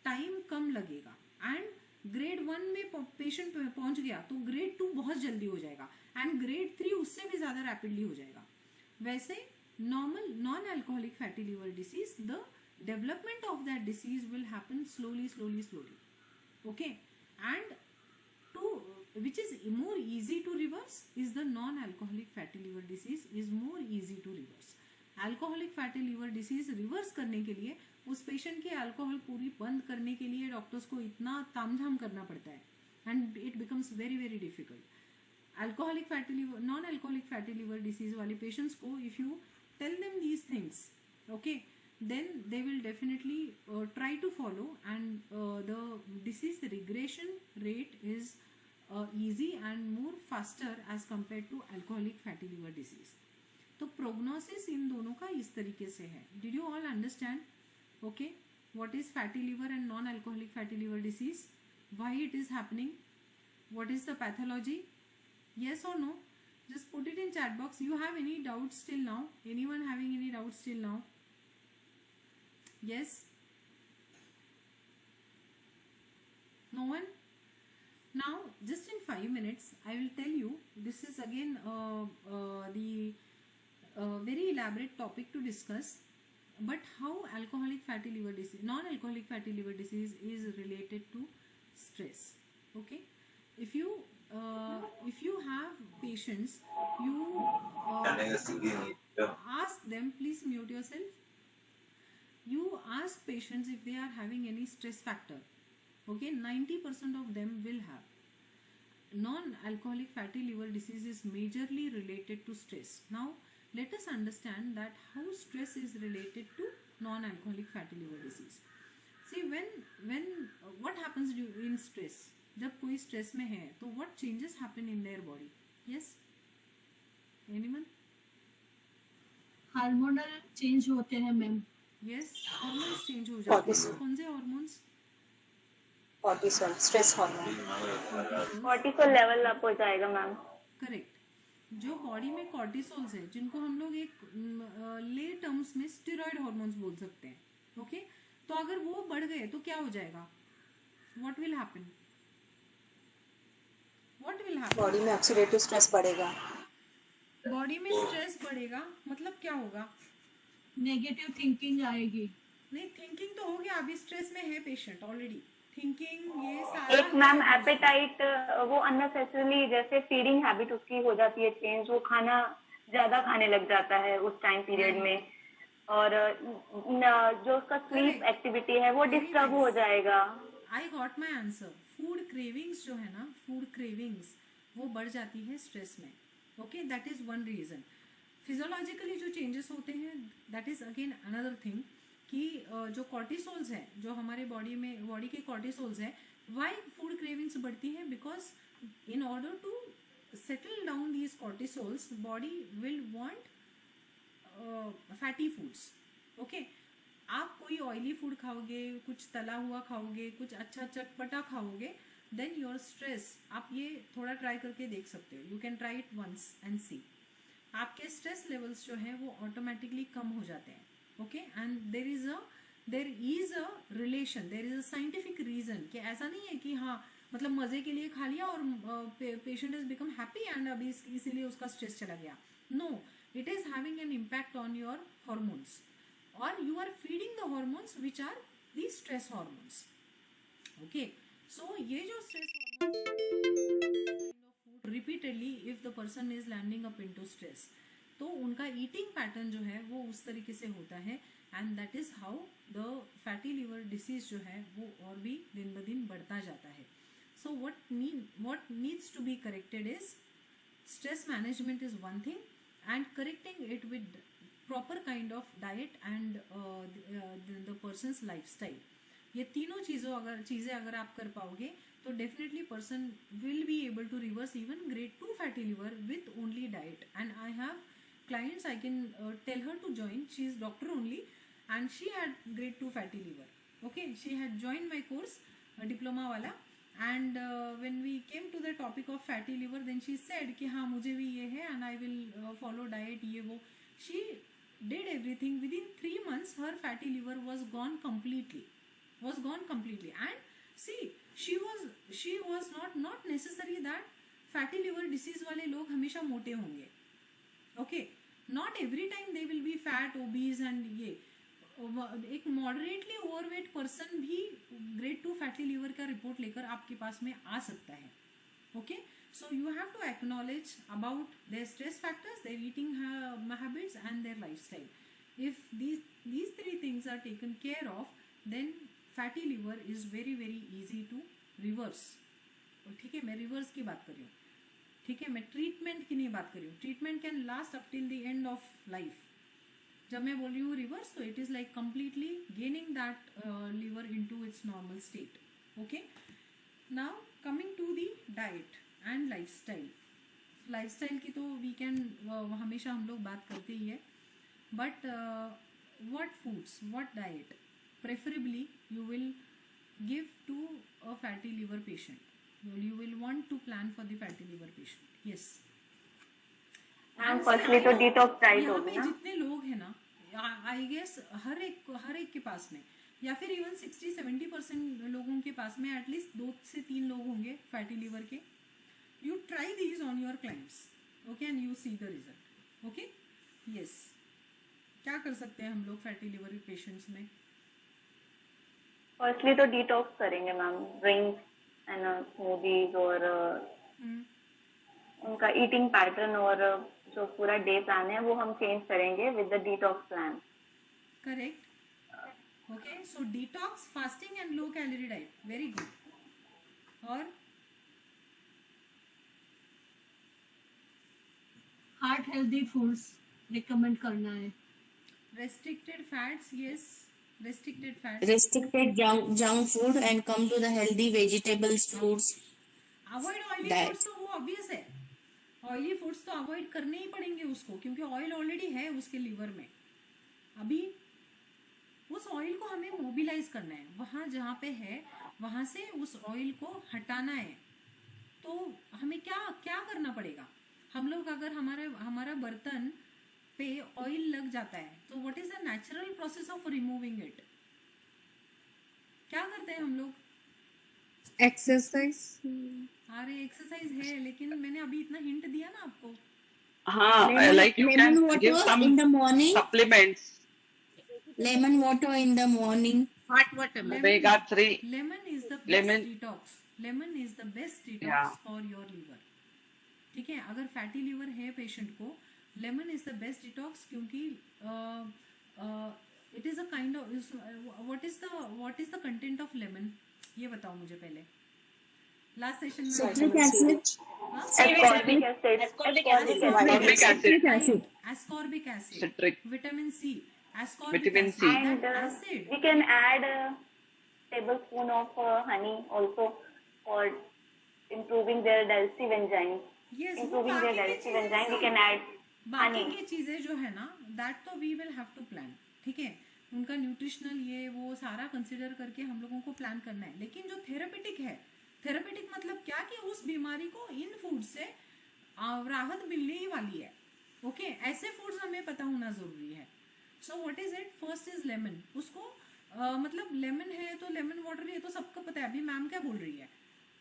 टाइम कम लगेगा. एंड ग्रेड 1 में पेशेंट पहुंच गया तो ग्रेड 2 बहुत जल्दी हो जाएगा एंड ग्रेड 3 उससे भी ज़्यादा रैपिडली हो जाएगा. वैसे non alcoholic fatty liver disease, the development of that disease will happen slowly. Okay, and which is more easy to reverse is the non-alcoholic fatty liver disease is more easy to reverse. Alcoholic fatty liver disease reverse करने के लिए उस patient के alcohol पूरी बंद करने के लिए डॉक्टर्स को इतना तामझाम करना पड़ता है and it becomes very very difficult. Alcoholic fatty liver, non alcoholic fatty liver disease वाले पेशेंट्स को if you tell them these things, okay, then they will definitely try to follow and the disease regression rate is easy and more faster as compared to alcoholic fatty liver disease. तो prognosis इन दोनों का इस तरीके से है. Did you all understand? Okay, what is fatty liver and non alcoholic fatty liver disease, why it is happening, what is the pathology? Yes or no? Just put it in chat box. You have any doubts till now? Anyone having any doubts till now? Yes? No one? Now, just in 5 minutes, I will tell you. This is again the very elaborate topic to discuss. But how alcoholic fatty liver disease, non-alcoholic fatty liver disease is related to stress. Okay, if you have patients, you ask them. Please mute yourself. You ask patients if they are having any stress factor. Okay, 90% of them will have. Non-alcoholic fatty liver disease is majorly related to stress. Now, let us understand that how stress is related to non-alcoholic fatty liver disease. See, when what happens in stress? जब कोई stress में है, तो what changes happen in their body? Yes? Anyone? Hormonal change होते हैं ma'am. Yes, hormones change हो जाते हैं. कौन से hormones? Cortisol, stress hormone. Cortisol level up हो जाएगा मैम. करेक्ट. जो बॉडी में कॉर्टिसोल्स है, जिनको हम लोग एक ले टर्म्स में स्टेरॉइड हार्मोन्स बोल सकते हैं. ओके, तो अगर वो बढ़ गए तो क्या हो जाएगा? What will happen? बॉडी में ऑक्सीडेटिव स्ट्रेस बढ़ेगा. बॉडी में स्ट्रेस बढ़ेगा मतलब क्या होगा? नेगेटिव थिंकिंग आएगी. नहीं, थिंकिंग तो हो गया. अभी स्ट्रेस में है पेशेंट ऑलरेडी. थिंकिंग ये सारा एक मैम एपेटाइट, वो अननेसेसरली जैसे फीडिंग हैबिट उसकी हो जाती है चेंज, वो खाना ज्यादा खाने लग जाता है उस टाइम पीरियड में, और जो उसका स्लीप एक्टिविटी है वो डिस्टर्ब हो जाएगा. I got my answer. Food cravings जो है ना, फूड क्रेविंग्स वो बढ़ जाती है स्ट्रेस में. Okay, that is one reason. Physiologically जो चेंजेस होते हैं, that is again another thing. कि जो कॉर्टिसोल्स है, जो हमारे बॉडी के कॉर्टिसोल्स है, वाई फूड क्रेविंग्स बढ़ती है? Because in order to settle down these cortisols, body will want fatty foods. Okay, आप कोई ऑयली फूड खाओगे, कुछ तला हुआ खाओगे, कुछ अच्छा चटपटा खाओगे, देन योर स्ट्रेस, आप ये थोड़ा ट्राई करके देख सकते हो. You can try it once and see. आपके स्ट्रेस लेवल्स जो है वो ऑटोमेटिकली कम हो जाते हैं. Okay, and there is a relation, there is a scientific reason. कि ऐसा नहीं है कि हाँ मतलब मजे के लिए खा लिया और patient is become happy and अभी इसीलिए उसका स्ट्रेस चला गया. No, it is having an impact on your hormones, और you are feeding the hormones which are the stress hormones. Okay, so ये जो stress hormones repeatedly if the person is landing up into stress, तो उनका eating pattern जो है वो उस तरीके से होता है, and that is how the fatty liver disease जो है वो और भी दिन ब दिन बढ़ता जाता है. सो what needs to be corrected is stress management is one thing, and correcting it with proper kind of diet and the person's lifestyle. ये तीनों चीज़ें अगर आप कर पाओगे तो definitely person will be able to reverse even grade 2 fatty liver with only diet. And I have clients, I can tell her to join. She is doctor only and she had grade 2 fatty liver. Okay, she had joined my course, diploma wala, and when we came to the topic of fatty liver, then she said कि हाँ मुझे भी ये है and I will follow diet ये वो. She did everything. Within 3 months her fatty liver was gone completely, and see, she was not necessary that fatty liver disease वाले लोग हमेशा मोटे होंगे. Okay, not every time they will be fat, obese and ये. एक moderately overweight person भी grade 2 fatty liver का report लेकर आपके पास में आ सकता है. Okay, so you have to acknowledge about their stress factors, their eating habits and their lifestyle. If these 3 things are taken care of, then fatty liver is very very easy to reverse. ठीक है, मैं reverse की बात कर रही हूँ. ठीक है, मैं ट्रीटमेंट की नहीं बात कर रही हूँ. Treatment can last up till the end of life. जब मैं बोल रही हूँ रिवर्स, तो it is like completely gaining that liver into its normal state. Okay, now coming to the diet and lifestyle. Lifestyle की तो वी कैन हमेशा हम लोग बात करते ही है, but what foods, what diet preferably you will give to a fatty liver patient. You will want to plan for the fatty liver patient. Yes. Ma'am firstly तो detox right यहाँ होगी पे ना। जितने लोग हैं ना, आई गेस हर एक के पास में, या फिर इवन 60-70% लोगों के पास में एटलीस्ट 2 से 3 लोग होंगे फैटी लीवर के. You try these on your clients, okay, and you see the result. Okay, yes. क्या कर सकते हैं हम लोग फैटी लिवर पेशेंट्स में? फर्स्टली तो डिटॉक्स करेंगे मैम, ड्रिंक्स एंड स्मूदीज और उनका ईटिंग पैटर्न और जो पूरा डे प्लान है वो हम चेंज करेंगे with the detox plan. Correct. Okay, so detox, fasting and low calorie diet, very good. और हार्ट हेल्दी फूड्स रिकमेंड करना है. restricted fats, yes, restricted fats. Restricted junk food and come to the healthy vegetables, fruits. Avoid oily Diet. Foods, तो वो obvious है. Oily foods तो avoid करने ही पड़ेंगे उसको, क्योंकि ऑयल ऑलरेडी है उसके लिवर में. अभी उस ऑयल को हमें मोबिलाइज करना है, वहाँ जहाँ पे है वहाँ से उस ऑयल को हटाना है. तो हमें क्या क्या करना पड़ेगा? हम लोग अगर हमारा बर्तन पे ऑयल लग जाता है तो what is the natural process of removing it? क्या करते हैं हम लोग? Exercise. अरे एक्सरसाइज है, लेकिन मैंने अभी इतना हिंट दिया ना आपको. हाँ, like you can lemon give water some in the morning. supplements, Lemon water in the morning. Hot water. omega-3. Lemon is the Lemon- best detox. Lemon is the best Yeah. Detox for your liver. ठीक है, अगर fatty liver है patient को, lemon is the best detox, क्योंकि it is a kind of, what is the content of lemon, ये बताओ मुझे पहले. लास्ट सेशन में Citric acid. Ascorbic acid. Ascorbic acid, ascorbic acid, citric, vitamin C, ascorbic vitamin acid, C. And that acid. we can add a tablespoon of honey also for improving their digestive enzymes. Yes, वो Improving their बाकी की digestive चीजें enzyme, we सब- can add बाकी honey. की चीजें जो है ना, दैट तो we will have to plan. ठीक है, उनका न्यूट्रिशनल ये वो सारा कंसिडर करके हम लोगों को प्लान करना है. लेकिन जो थेरेपेटिक है, थेरेपेटिक मतलब क्या, कि उस बीमारी को इन फूड से राहत मिलने ही वाली है. ओके, ऐसे फूड्स हमें पता होना जरूरी है. So what is it? First is lemon. उसको मतलब लेमन है तो लेमन वाटर, ये तो सबको पता है. अभी मैम क्या बोल रही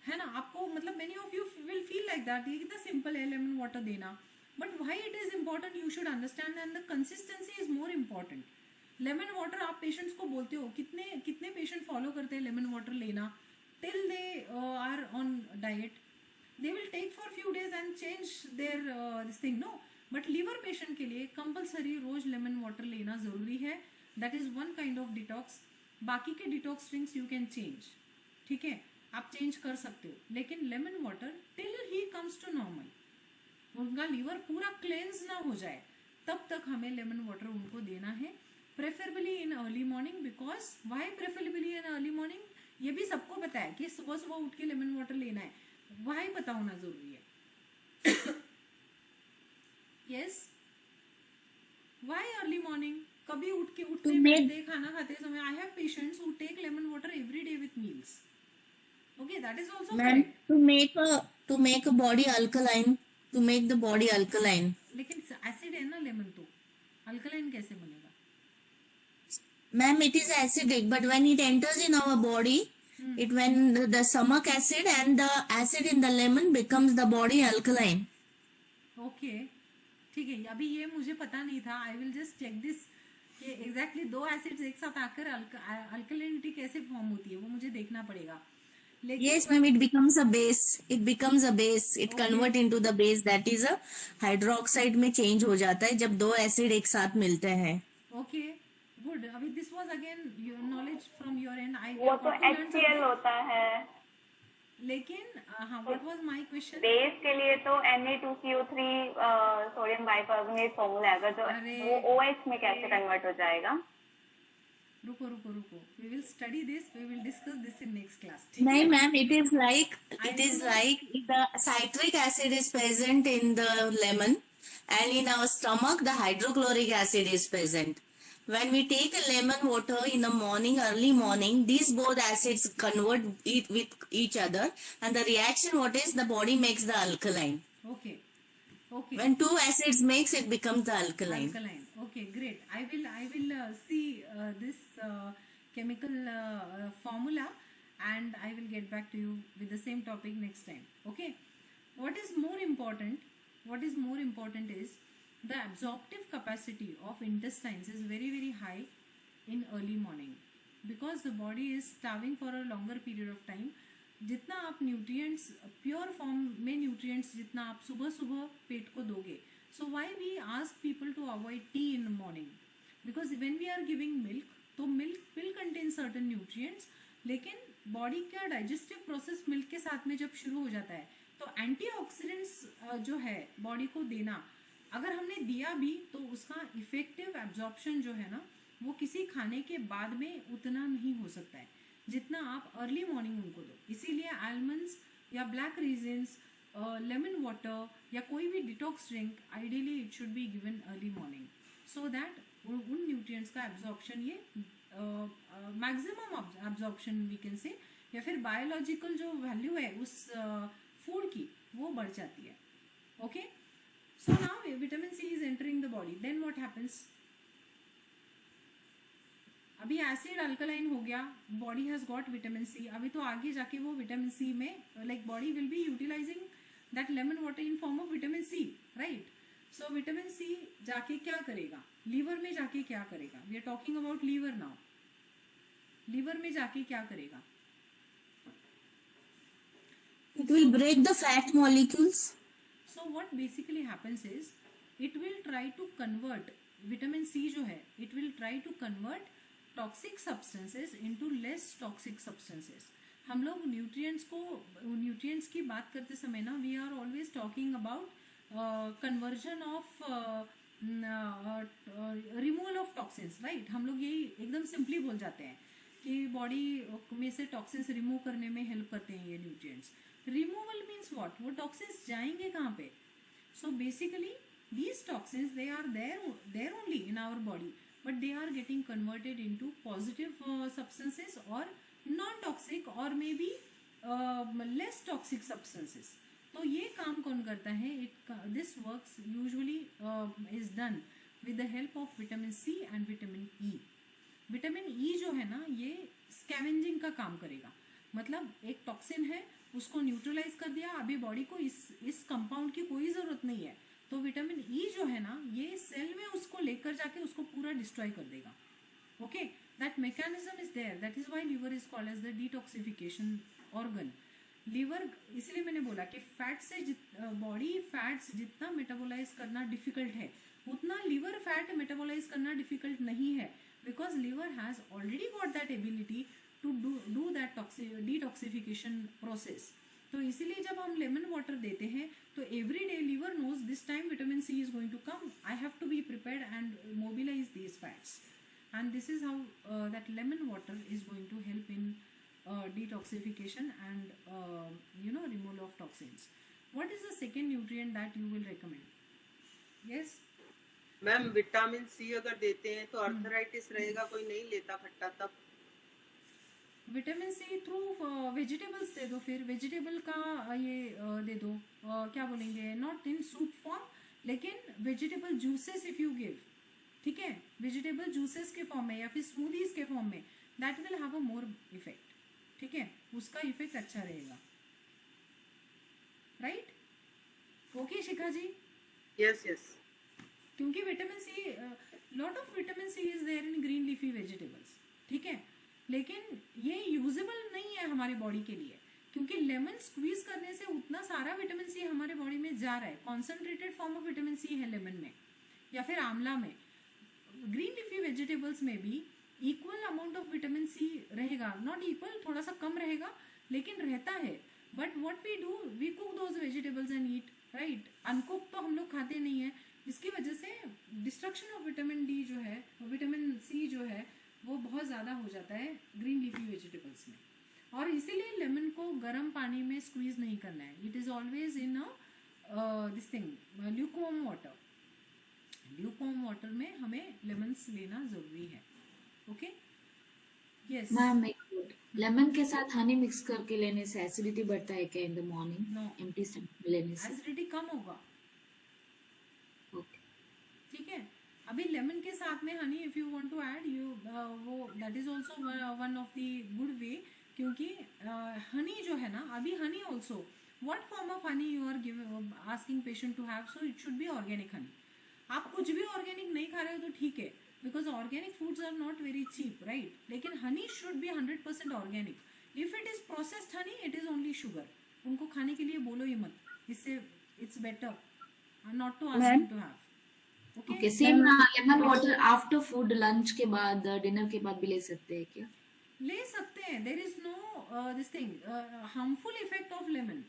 है ना, आपको मतलब many of you will feel like that, ये कितना सिंपल है लेमन वाटर देना. But why it is important, you should understand, and the consistency is more important. Lemon water आप पेशेंट्स को बोलते हो, कितने पेशेंट फॉलो करते हैं लेमन वाटर लेना? Till they are on diet, they will take for few days and change their this thing, no. But liver patient के लिए कंपलसरी रोज लेमन वाटर लेना जरूरी है. That is one kind of detox. बाकी के detox drinks you can change, ठीक है, आप चेंज कर सकते हो. लेकिन lemon water till he comes to normal, उनका लीवर पूरा क्लेंस ना हो जाए, तब तक हमें लेमन वाटर उनको देना है. Preferably in early morning. Because why preferably in early morning, ये भी सबको पता है कि सुबह सुबह उठ के लेमन वाटर लेना है. वाई पता होना जरूरी है. Yes, why early morning? कभी उठते बैठते खाना खाते समय, I have patients who take lemon water every day with meals. Okay, that is also Ma'am, correct. to make a body alkaline, to make the body alkaline. लेकिन acid है ना lemon, तो अल्कलाइन कैसे बनेगा? Ma'am, it is acidic, but when it enters in our body, when the stomach acid and the acid in the lemon becomes the body alkaline. Okay, ठीक है, अभी ये मुझे पता नहीं था. I will just check this कि exactly 2 acids एक साथ आकर अल्कलिनिटी कैसे फॉर्म होती है, वो मुझे देखना पड़ेगा. लेकिन Yes, ma'am, it becomes a base. It becomes a base. It convert into the base that is a hydroxide में change हो जाता है जब 2 एसिड एक साथ मिलते हैं. Okay, good. अभी this was again your knowledge from your end. I वो तो HCl होता है. लेकिन हाँ, what was my question? Base के लिए तो Na2CO3 सोडियम बाइकार्बोनेट फॉर्मूला है, अगर अरे। जो वो OH में कैसे कन्वर्ट हो जाएगा? रुको, we will study this, we will discuss this in next class. नहीं ma'am, it is like the citric acid is present in the lemon and in our stomach the hydrochloric acid is present. When we take a lemon water in the morning, early morning, these both acids convert it with each other, and the reaction what is, the body makes the alkaline. Okay. Okay. When two acids mix, it becomes the alkaline. Alkaline. Okay, great. I will see this chemical formula, and I will get back to you with the same topic next time. Okay. What is more important is the absorptive capacity of intestines is very, very high in early morning, because the body is starving for a longer period of time. जितना आप nutrients pure form में nutrients जितना आप सुबह सुबह पेट को दोगे, so why we ask people to avoid tea in the morning, because when we are giving milk, तो milk will contain certain nutrients, लेकिन बॉडी का डाइजेस्टिव प्रोसेस मिल्क के साथ में जब शुरू हो जाता है, तो एंटीऑक्सीडेंट्स जो है बॉडी को देना, अगर हमने दिया भी तो उसका इफेक्टिव एब्जॉर्प्शन जो है ना, वो किसी खाने के बाद में उतना नहीं हो सकता है जितना आप अर्ली मॉर्निंग उनको दो. इसीलिए आलमंड्स या ब्लैक रीजन्स, लेमन वाटर या कोई भी detox drink, ideally it should be given early morning, so that उन न्यूट्रिएंट्स का एब्जॉर्प्शन ये maximum absorption we can say, या फिर बायोलॉजिकल जो वैल्यू है उस फूड की वो बढ़ जाती है. Okay, so now vitamin C is entering the body, then what happens? अभी एसिड अल्कलाइन हो गया, body has got vitamin C. अभी तो आगे जाके वो विटामिन सी में, like body will be utilizing that lemon water in form of vitamin C, right? So vitamin C जाके क्या करेगा? लीवर में जाके क्या करेगा? We are talking about liver now. Liver में जाके क्या करेगा? It will break the fat molecules. So what basically happens is it will try to convert vitamin C जो है, it will try to convert toxic substances into less toxic substances. हम लोग nutrients की बात करते समय ना, we are always talking about conversion of removal of toxins, right? हम लोग यही एकदम सिंपली बोल जाते हैं कि बॉडी में से टॉक्सिन्स रिमूव करने में हेल्प करते हैं ये न्यूट्रिएंट्स. Removal means what? वो टॉक्सिन्स जाएंगे कहाँ पे? So basically these toxins, they are there only in our body, but they are getting converted into positive substances or non-toxic or maybe less toxic substances. तो ये काम कौन करता है? This works usually is done with the help of vitamin C and vitamin E. Vitamin E जो है ना, ये स्कैवेंजिंग का काम करेगा. मतलब एक टॉक्सिन है, उसको न्यूट्रलाइज कर दिया, अभी बॉडी को इस कंपाउंड की कोई ज़रूरत नहीं है, तो विटामिन E जो है ना, ये सेल में उसको लेकर जाके उसको पूरा डिस्ट्रॉय कर देगा. Okay, that mechanism is there. That is why liver is called as the detoxification organ. Liver, इसलिए मैंने बोला कि फैट से बॉडी फैट्स जितना मेटाबोलाइज करना डिफिकल्ट है, उतना लिवर फैट मेटाबोलाइज करना डिफिकल्ट नहीं है, because liver has already got that ability to do that detoxification process. तो इसीलिए जब हम लेमन वाटर देते हैं, तो every day liver knows this time vitamin C is going to come, I have to be prepared and mobilize these fats, and this is how that lemon water is going to help in detoxification and removal of toxins. What is the second nutrient that you will recommend? Yes, ma'am vitamin C अगर देते हैं तो arthritis रहेगा, कोई नहीं लेता खट्टा, तब विटामिन सी थ्रू वेजिटेबल्स दे दो. फिर वेजिटेबल का ये दे दो, क्या बोलेंगे, नॉट इन सूप फॉर्म, लेकिन vegetable juices if you give, ठीक है, वेजिटेबल जूसेस के फॉर्म में या फिर स्मूदीज के फॉर्म में, that will have a more effect. ठीक है, उसका इफेक्ट अच्छा रहेगा, right? Okay Shikha ji? Yes yes. क्योंकि vitamin C, lot of vitamin C is there in green leafy vegetables, ठीक है, लेकिन ये यूजेबल नहीं है हमारी बॉडी के लिए, क्योंकि लेमन स्क्वीज करने से उतना सारा विटामिन सी हमारे बॉडी में जा रहा है. Concentrated form of vitamin C है लेमन में या फिर आंवला में. ग्रीन लीफी वेजिटेबल्स में भी equal amount of vitamin C रहेगा, नॉट इक्वल, थोड़ा सा कम रहेगा, लेकिन रहता है. But what we do, we cook those vegetables and eat, right? Uncook तो हम लोग खाते नहीं है, इसकी वजह से डिस्ट्रक्शन ऑफ विटामिन डी जो है, विटामिन सी जो है, वो बहुत ज़्यादा हो जाता है ग्रीन लीफी वेजिटेबल्स में. और इसीलिए लेमन को गर्म पानी में स्क्वीज नहीं करना है. It is always in this thing lukewarm water. Lukewarm water में हमें लेमन्स लेना जरूरी है. Okay, yes. मैम एक लेमन के साथ हनी मिक्स करके लेने से एसिडिटी बढ़ता है क्या in the morning? No, empty stomach में लेने से? एसिडिटी कम होगा. ओके. ठीक है. अभी लेमन के साथ में honey if you want to add you वो that is also one of the good way, क्योंकि हनी जो है ना, अभी honey also what form of honey you are giving asking patient to have, so it should be organic honey. आप कुछ भी organic नहीं खा रहे हो तो ठीक है, because organic foods are not very cheap, right. लेकिन honey should be 100% organic. If it is processed honey it is only sugar. उनको खाने के लिए बोलो ही मत, इससे it's better not to ask to have. Okay. Same lemon water after food, lunch के बाद, डिनर के बाद भी ले सकते हैं क्या? ले सकते हैं. There is no this thing harmful effect of lemon.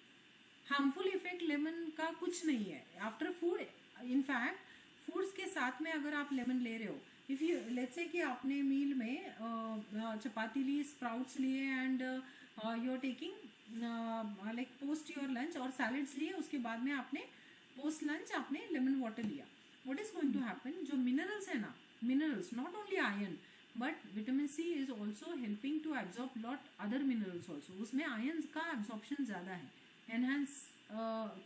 Harmful effect lemon का कुछ नहीं है आफ्टर फूड. इनफैक्ट फूड्स के साथ में अगर आप लेमन ले रहे हो, इफ यू लेट्स से कि आपने मील में चपाती ली, स्प्राउट्स लिए and you are taking like post your lunch, और सैलड्स लिए, उसके बाद में आपने पोस्ट लंच आपने लेमन वाटर लिया, what is going to happen, जो minerals है ना, minerals not only iron but vitamin C is also helping to absorb lot other minerals also. उसमें iron का absorption ज़्यादा है, enhance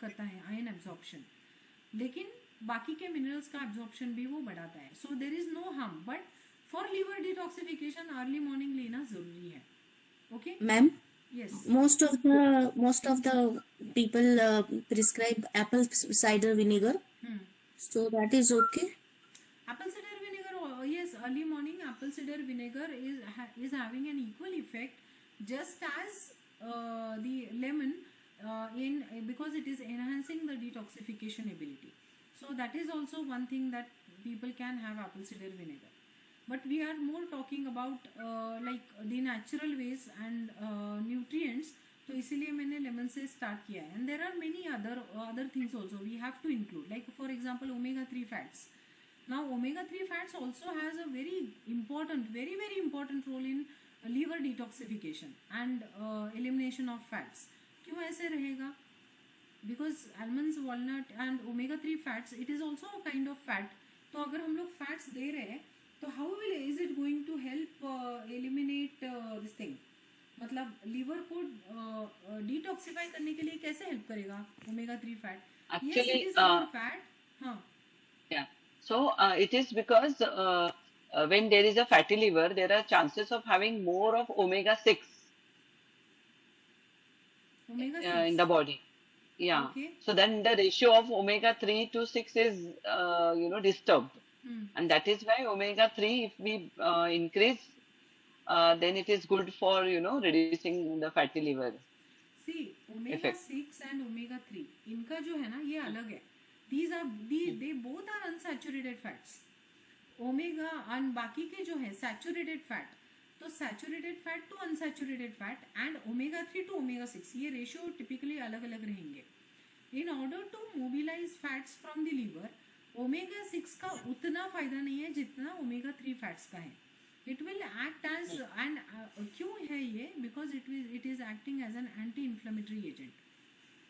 करता है iron absorption, लेकिन बाकी के minerals का absorption भी वो बढ़ाता है. So there is no harm, but for liver detoxification early morning लेना ज़रूरी है. Okay? Ma'am, Yes. most of the people prescribe apple cider vinegar. So that is okay. Apple cider vinegar, yes, early morning apple cider vinegar is having an equal effect just as the lemon because it is enhancing the detoxification ability. So that is also one thing that people can have apple cider vinegar. But we are more talking about like the natural ways and nutrients. तो इसीलिए मैंने lemon से start किया है. And there are many other things also we have to include, like for example omega 3 fats. Now omega 3 fats also has a very important role in liver detoxification and elimination of fats. क्यों ऐसे रहेगा? Because almonds, walnut and omega 3 fats it is also a kind of fat. तो अगर हम लोग fats दे रहे हैं तो how will is it going to help eliminate this thing? मतलब लीवर को डिटॉक्सिफाई करने के लिए कैसे हेल्प करेगा ओमेगा 3 फैट? Actually, fat. हाँ. yeah. So it is because when there is a fatty liver, there are chances of having more of omega 6 Omega 6 in the body. Yeah. Okay. So then the ratio of omega 3 to 6 is disturbed, and that is why omega 3, if we increase, then it is good for reducing the fatty liver. See, omega effect. 6 and omega 3 इनका जो है ना ये अलग है. they both are unsaturated fats. Omega और बाकी के जो है सैचुरेटेड फैट, तो saturated fat to unsaturated fat and omega 3 to omega 6 ये रेशियो टिपिकली अलग अलग रहेंगे. In order to mobilize fats from the liver, omega 6 का उतना फायदा नहीं है जितना ओमेगा 3 फैट्स का है. It will act as and क्यों है ये? Because it is acting as an anti inflammatory agent.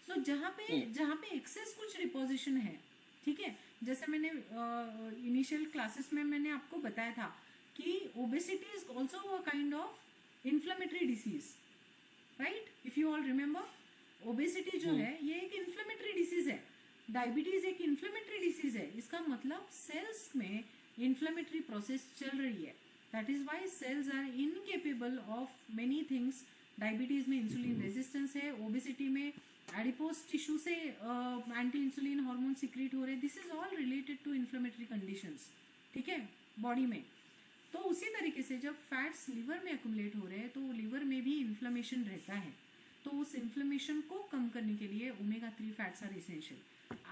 So जहाँ पे एक्सेस कुछ रिपोजिशन है, ठीक है, जैसे मैंने इनिशियल क्लासेस में मैंने आपको बताया था कि obesity is also a kind of inflammatory disease, right? If you all remember, obesity जो है ये एक इन्फ्लेमेटरी डिसीज है. डायबिटीज एक इन्फ्लेमेटरी डिसीज है. इसका मतलब सेल्स में इन्फ्लेमेटरी प्रोसेस चल रही है. That is why cells are incapable of many things. Diabetes में इंसुलिन रेजिस्टेंस है, ओबेसिटी में एडिपोज टिश्यू से एंटी इंसुलिन हार्मोन सिक्रीट हो रहे हैं. This is all related to inflammatory conditions, ठीक है, बॉडी में. तो उसी तरीके से जब फैट्स लिवर में एक्युमुलेट हो रहे हैं तो लिवर में भी इन्फ्लेमेशन रहता है. तो उस इन्फ्लेमेशन को कम करने के लिए ओमेगा 3 फैट्स आर इसेंशियल.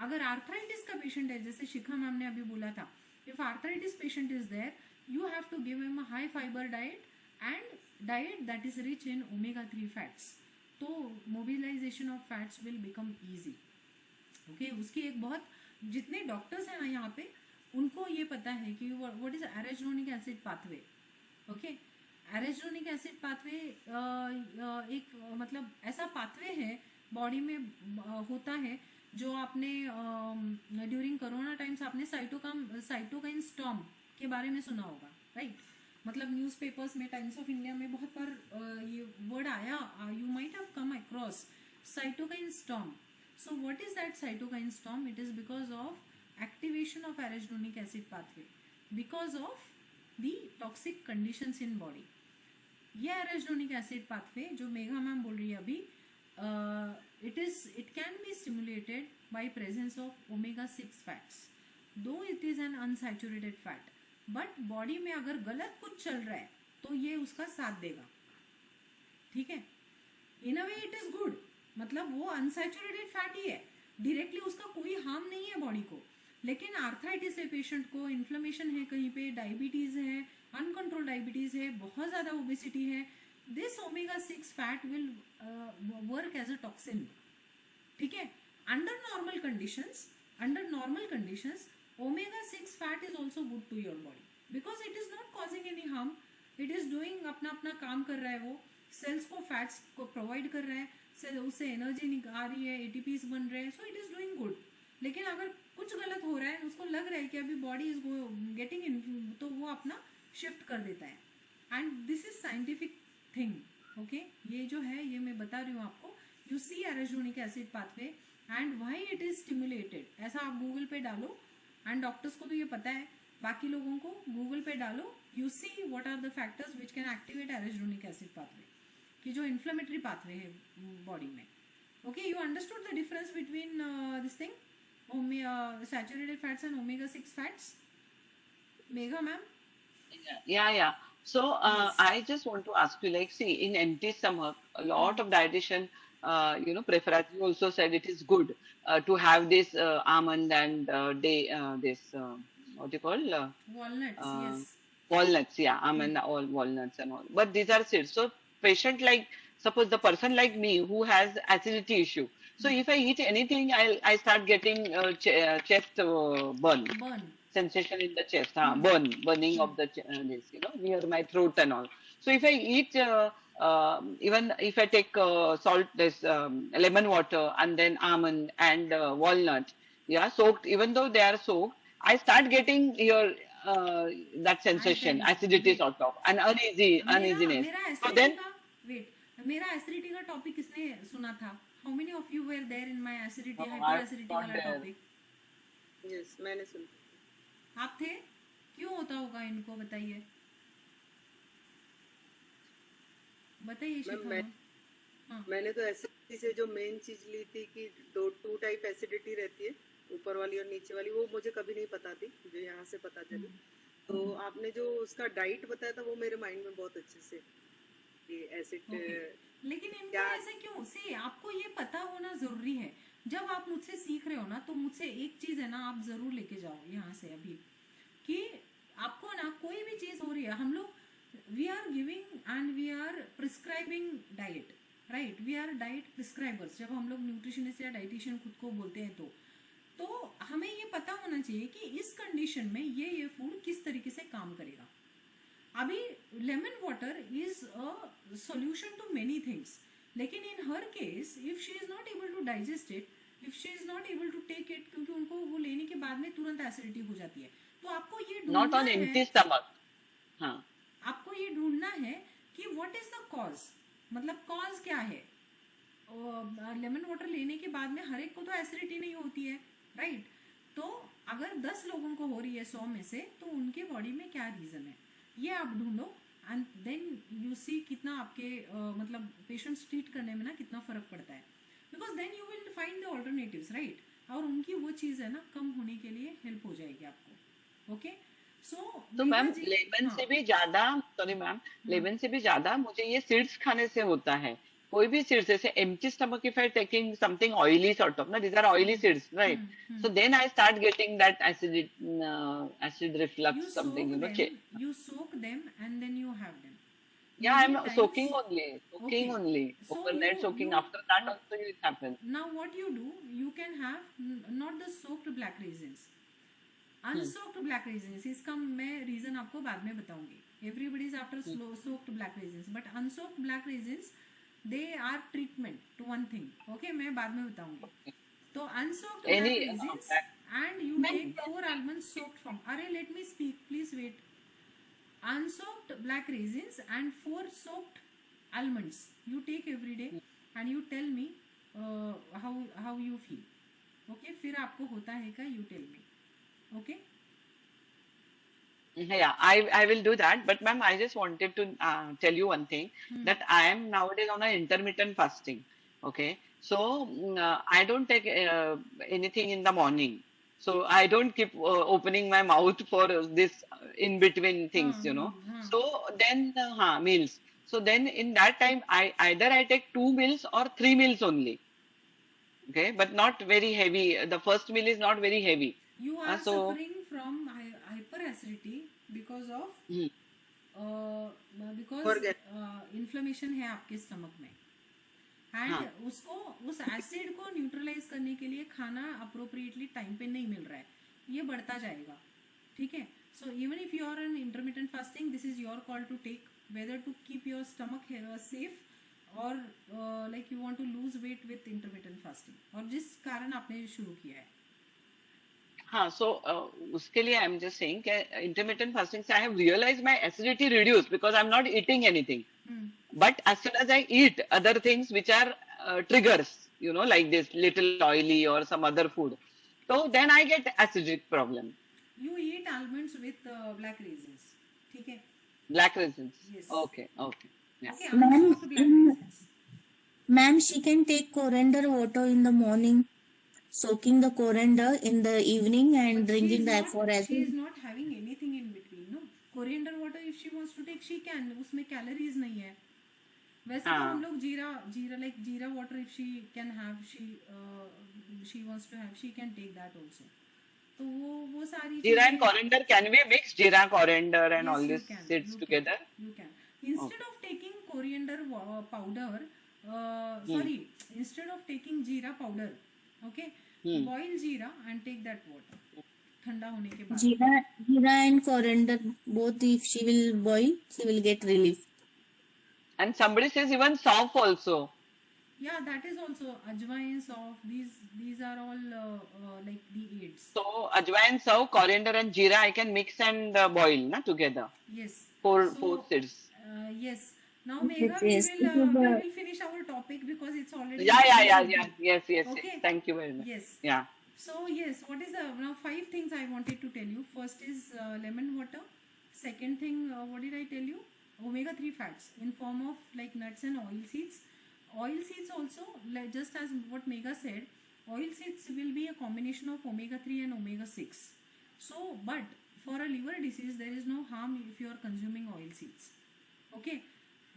अगर आर्थराइटिस का पेशेंट है, जैसे शिखा मैम ने अभी बोला था, if arthritis patient is there, you have to give him a high fiber diet and diet that is rich in omega 3 fats. तो mobilization of fats will become easy. Okay, उसकी एक बहुत, जितने डॉक्टर्स हैं ना यहाँ पे उनको ये पता है कि what is arachidonic acid pathway. Okay, arachidonic acid pathway एक मतलब ऐसा पाथवे है बॉडी में होता है जो आपने ड्यूरिंग कोरोना टाइम्स आपने साइटोकाइन स्टॉर्म के बारे में सुना होगा, राइट? मतलब न्यूज़पेपर्स में, टाइम्स ऑफ इंडिया में बहुत बार ये वर्ड आया, you might have come across cytokine storm. So what is that cytokine storm? It is because of activation of arachidonic acid pathway because of the toxic conditions in body. ये arachidonic acid pathway जो Megha ma'am बोल रही है अभी, it can be stimulated by presence of omega 6 fats, though it is an unsaturated fat. But body में अगर गलत कुछ चल रहा है तो ये उसका साथ देगा, ठीक है? In a way it is good, मतलब वो अनसैचुरेटेड फैट ही है, डायरेक्टली उसका कोई हार्म नहीं है बॉडी को. लेकिन आर्थराइटिस है पेशेंट को, इन्फ्लेमेशन है कहीं पे, डायबिटीज है, अनकंट्रोल डायबिटीज है, बहुत ज़्यादा ओबेसिटी है, this omega 6 fat will work as a toxin, ठीक है? Under normal conditions omega 6 fat is also good to your body because it is not causing any harm. It is doing अपना काम कर रहा है, वो सेल्स को फैट्स को प्रोवाइड कर रहा है, उससे एनर्जी आ रही है, एटीपीज बन रहे हैं, so it is doing good. लेकिन अगर कुछ गलत हो रहा है, उसको लग रहा है कि अभी बॉडी इज गेटिंग इन, तो वो अपना शिफ्ट कर देता है. And this is scientific thing, okay? ये जो है ये मैं बता रही हूँ आपको. You see arachidonic acid pathway and why it is stimulated, ऐसा आप गूगल पे डालो, एंड डॉक्टर्स को तो ये पता है, बाकी लोगों को गूगल पे डालो, you see what are the factors which can activate arachidonic acid pathway, कि जो इन्फ्लेमेटरी पाथवे है बॉडी में. Okay, you understood the difference between this thing, saturated fats and omega 6 fats, Megha ma'am? Yeah. So I just want to ask you, like, see, in empty stomach, a lot of dietitian, Prefaraj also said it is good to have this almond and this what do you call Walnuts, yes. walnuts, yeah, almond, all walnuts and all. But these are seeds. So patient, like, suppose the person like me who has acidity issue. So if I eat anything, I start getting chest burn sensation in the chest, burning of the this, near my throat and all. So if I eat even if I take salt, this lemon water and then almond and walnut, yeah, soaked, even though they are soaked, I start getting your that sensation, acidity sort of, and uneasiness. So then मेरा acidity का topic किसने सुना था? How many of you were there in my acidity, hyper acidity वाला topic? Yes, मैंने सुना. आप थे? क्यों होता होगा इनको, बताइए शिखा. मैंने तो एसिडिटी से जो मेन चीज ली थी कि टू टाइप एसिडिटी रहती है, ऊपर वाली और नीचे वाली, वो मुझे कभी नहीं पता थी, जो यहाँ से पता चली. तो आपने जो उसका डाइट बताया था वो मेरे माइंड में बहुत अच्छे से एसिड. लेकिन इनको ऐसे क्यों से, आपको ये पता होना जरूरी है. जब आप मुझसे सीख रहे हो ना, तो मुझसे एक चीज है ना, आप जरूर लेके जाओ यहाँ से अभी, कि आपको ना कोई भी चीज हो रही है, हम लोग we are giving and we are prescribing diet, right? We are diet prescribers. जब हम लोग न्यूट्रिशनिस्ट या डाइटिशियन खुद को बोलते हैं तो हमें ये पता होना चाहिए कि इस कंडीशन में ये फूड किस तरीके से काम करेगा. अभी lemon water is a solution to many things, लेकिन in her case if she is not able to digest it, if she is not able to take it, क्योंकि उनको वो लेने के बाद में तुरंत एसिडिटी हो जाती है. तो आपको ये नॉट ऑन एम्प्टी स्टमक, हाँ, आपको ये ढूंढना है कि व्हाट इज द कॉज, मतलब कॉज क्या है. लेमन वाटर लेने के बाद में हर एक को तो एसिडिटी नहीं होती है, राइट? तो अगर 10 लोगों को हो रही है 100 में से, तो उनके बॉडी में क्या रीजन है, ये आप ढूंढो, एंड देन यू सी कितना आपके मतलब पेशेंट्स ट्रीट करने में ना कितना फर्क पड़ता है, because then you will find the alternatives, right? और उनकी वो चीज़ है ना कम होने के लिए हेल्प हो जाएगी आपको. ओके, तो मैम लेमन से भी ज्यादा, सॉरी मैम, लेमन से भी ज्यादा मुझे ये सीड्स खाने से होता है. कोई भी सीड्स, जैसे empty stomach if I taking something oily sort of, ना, these are oily seeds, right? So then I start getting that acid reflux, something, you soak them and then you have them. Yeah, I'm soaking only. Overnight soaking. After that also it happens. Now what you do, you can have not the soaked black raisins, unsoaked black raisins. इसका मैं reason आपको बाद में बताऊंगी. Everybody is after soaked black raisins, but unsoaked black raisins, they are treatment to one thing. Okay, मैं बाद में बताऊंगी. तो unsoaked black Any raisins black. and you take 4 almonds soaked from. Arey, let me speak, please wait. Unsoaked black raisins and 4 soaked almonds you take every day and you tell me how you feel. Okay, फिर आपको होता है क्या, you tell me. Okay. Yeah, I will do that. But ma'am, I just wanted to tell you one thing, that I am nowadays on an intermittent fasting. Okay, so I don't take anything in the morning. So I don't keep opening my mouth for this in between things, you know. So then meals. So then in that time, I either I take 2 meals or 3 meals only. Okay, but not very heavy. The first meal is not very heavy. You are So suffering from hyperacidity because of hmm, Forget. Inflammation है आपके stomach में and उसको उस acid को neutralise करने के लिए खाना अप्रोप्रिएटली टाइम पे नहीं मिल रहा है, ये बढ़ता जाएगा. ठीक है. So even if you are an intermittent fasting, this is your call to take whether to keep your stomach safe or like you want to lose weight with intermittent fasting, और जिस कारण आपने शुरू किया है. हाँ, so उसके लिए I'm just saying कि intermittent fasting से I have realized my acidity reduced because I'm not eating anything. But as soon as I eat other things which are triggers, you know, like this little oily or some other food, so then I get acidic problem. You eat almonds with black raisins. ठीक है. Black raisins. Yes. Okay. Yeah. Okay, Ma'am, unsoaked black raisins. Ma'am, she can take coriander water in the morning, soaking the coriander in the evening and But drinking she that is for not, as she is not having anything in between, no. Coriander water if she wants to take, she can. उसमें calories नहीं है. वैसे तो हम लोग जीरा water if she can have, she wants to have, she can take that also. तो वो सारी Jeera and coriander, can we mix jeera, coriander and Yes, all you these can, seeds you together? You can. Instead of taking coriander powder, instead of taking jeera powder, okay, boil jeera and take that water. ठंडा होने के बाद. jeera and coriander, both if she will boil, she will get relief. And somebody says even soft also. Yeah, that is also ajwain, soft. These are all like the aids. So ajwain, saw, coriander and jeera I can mix and boil na together. Yes. Four So, seeds. yes. Now, Yes, Megha, yes. we will finish our topic because it's already. Yeah. Yes. Okay. Thank you very much. Yes. Yeah. So yes, what is now 5 things I wanted to tell you. First is lemon water. Second thing, what did I tell you? Omega-3 fats in form of like nuts and oil seeds. Oil seeds also, like just as what Megha said, oil seeds will be a combination of omega-3 and omega-6. So, but for a liver disease, there is no harm if you are consuming oil seeds. Okay,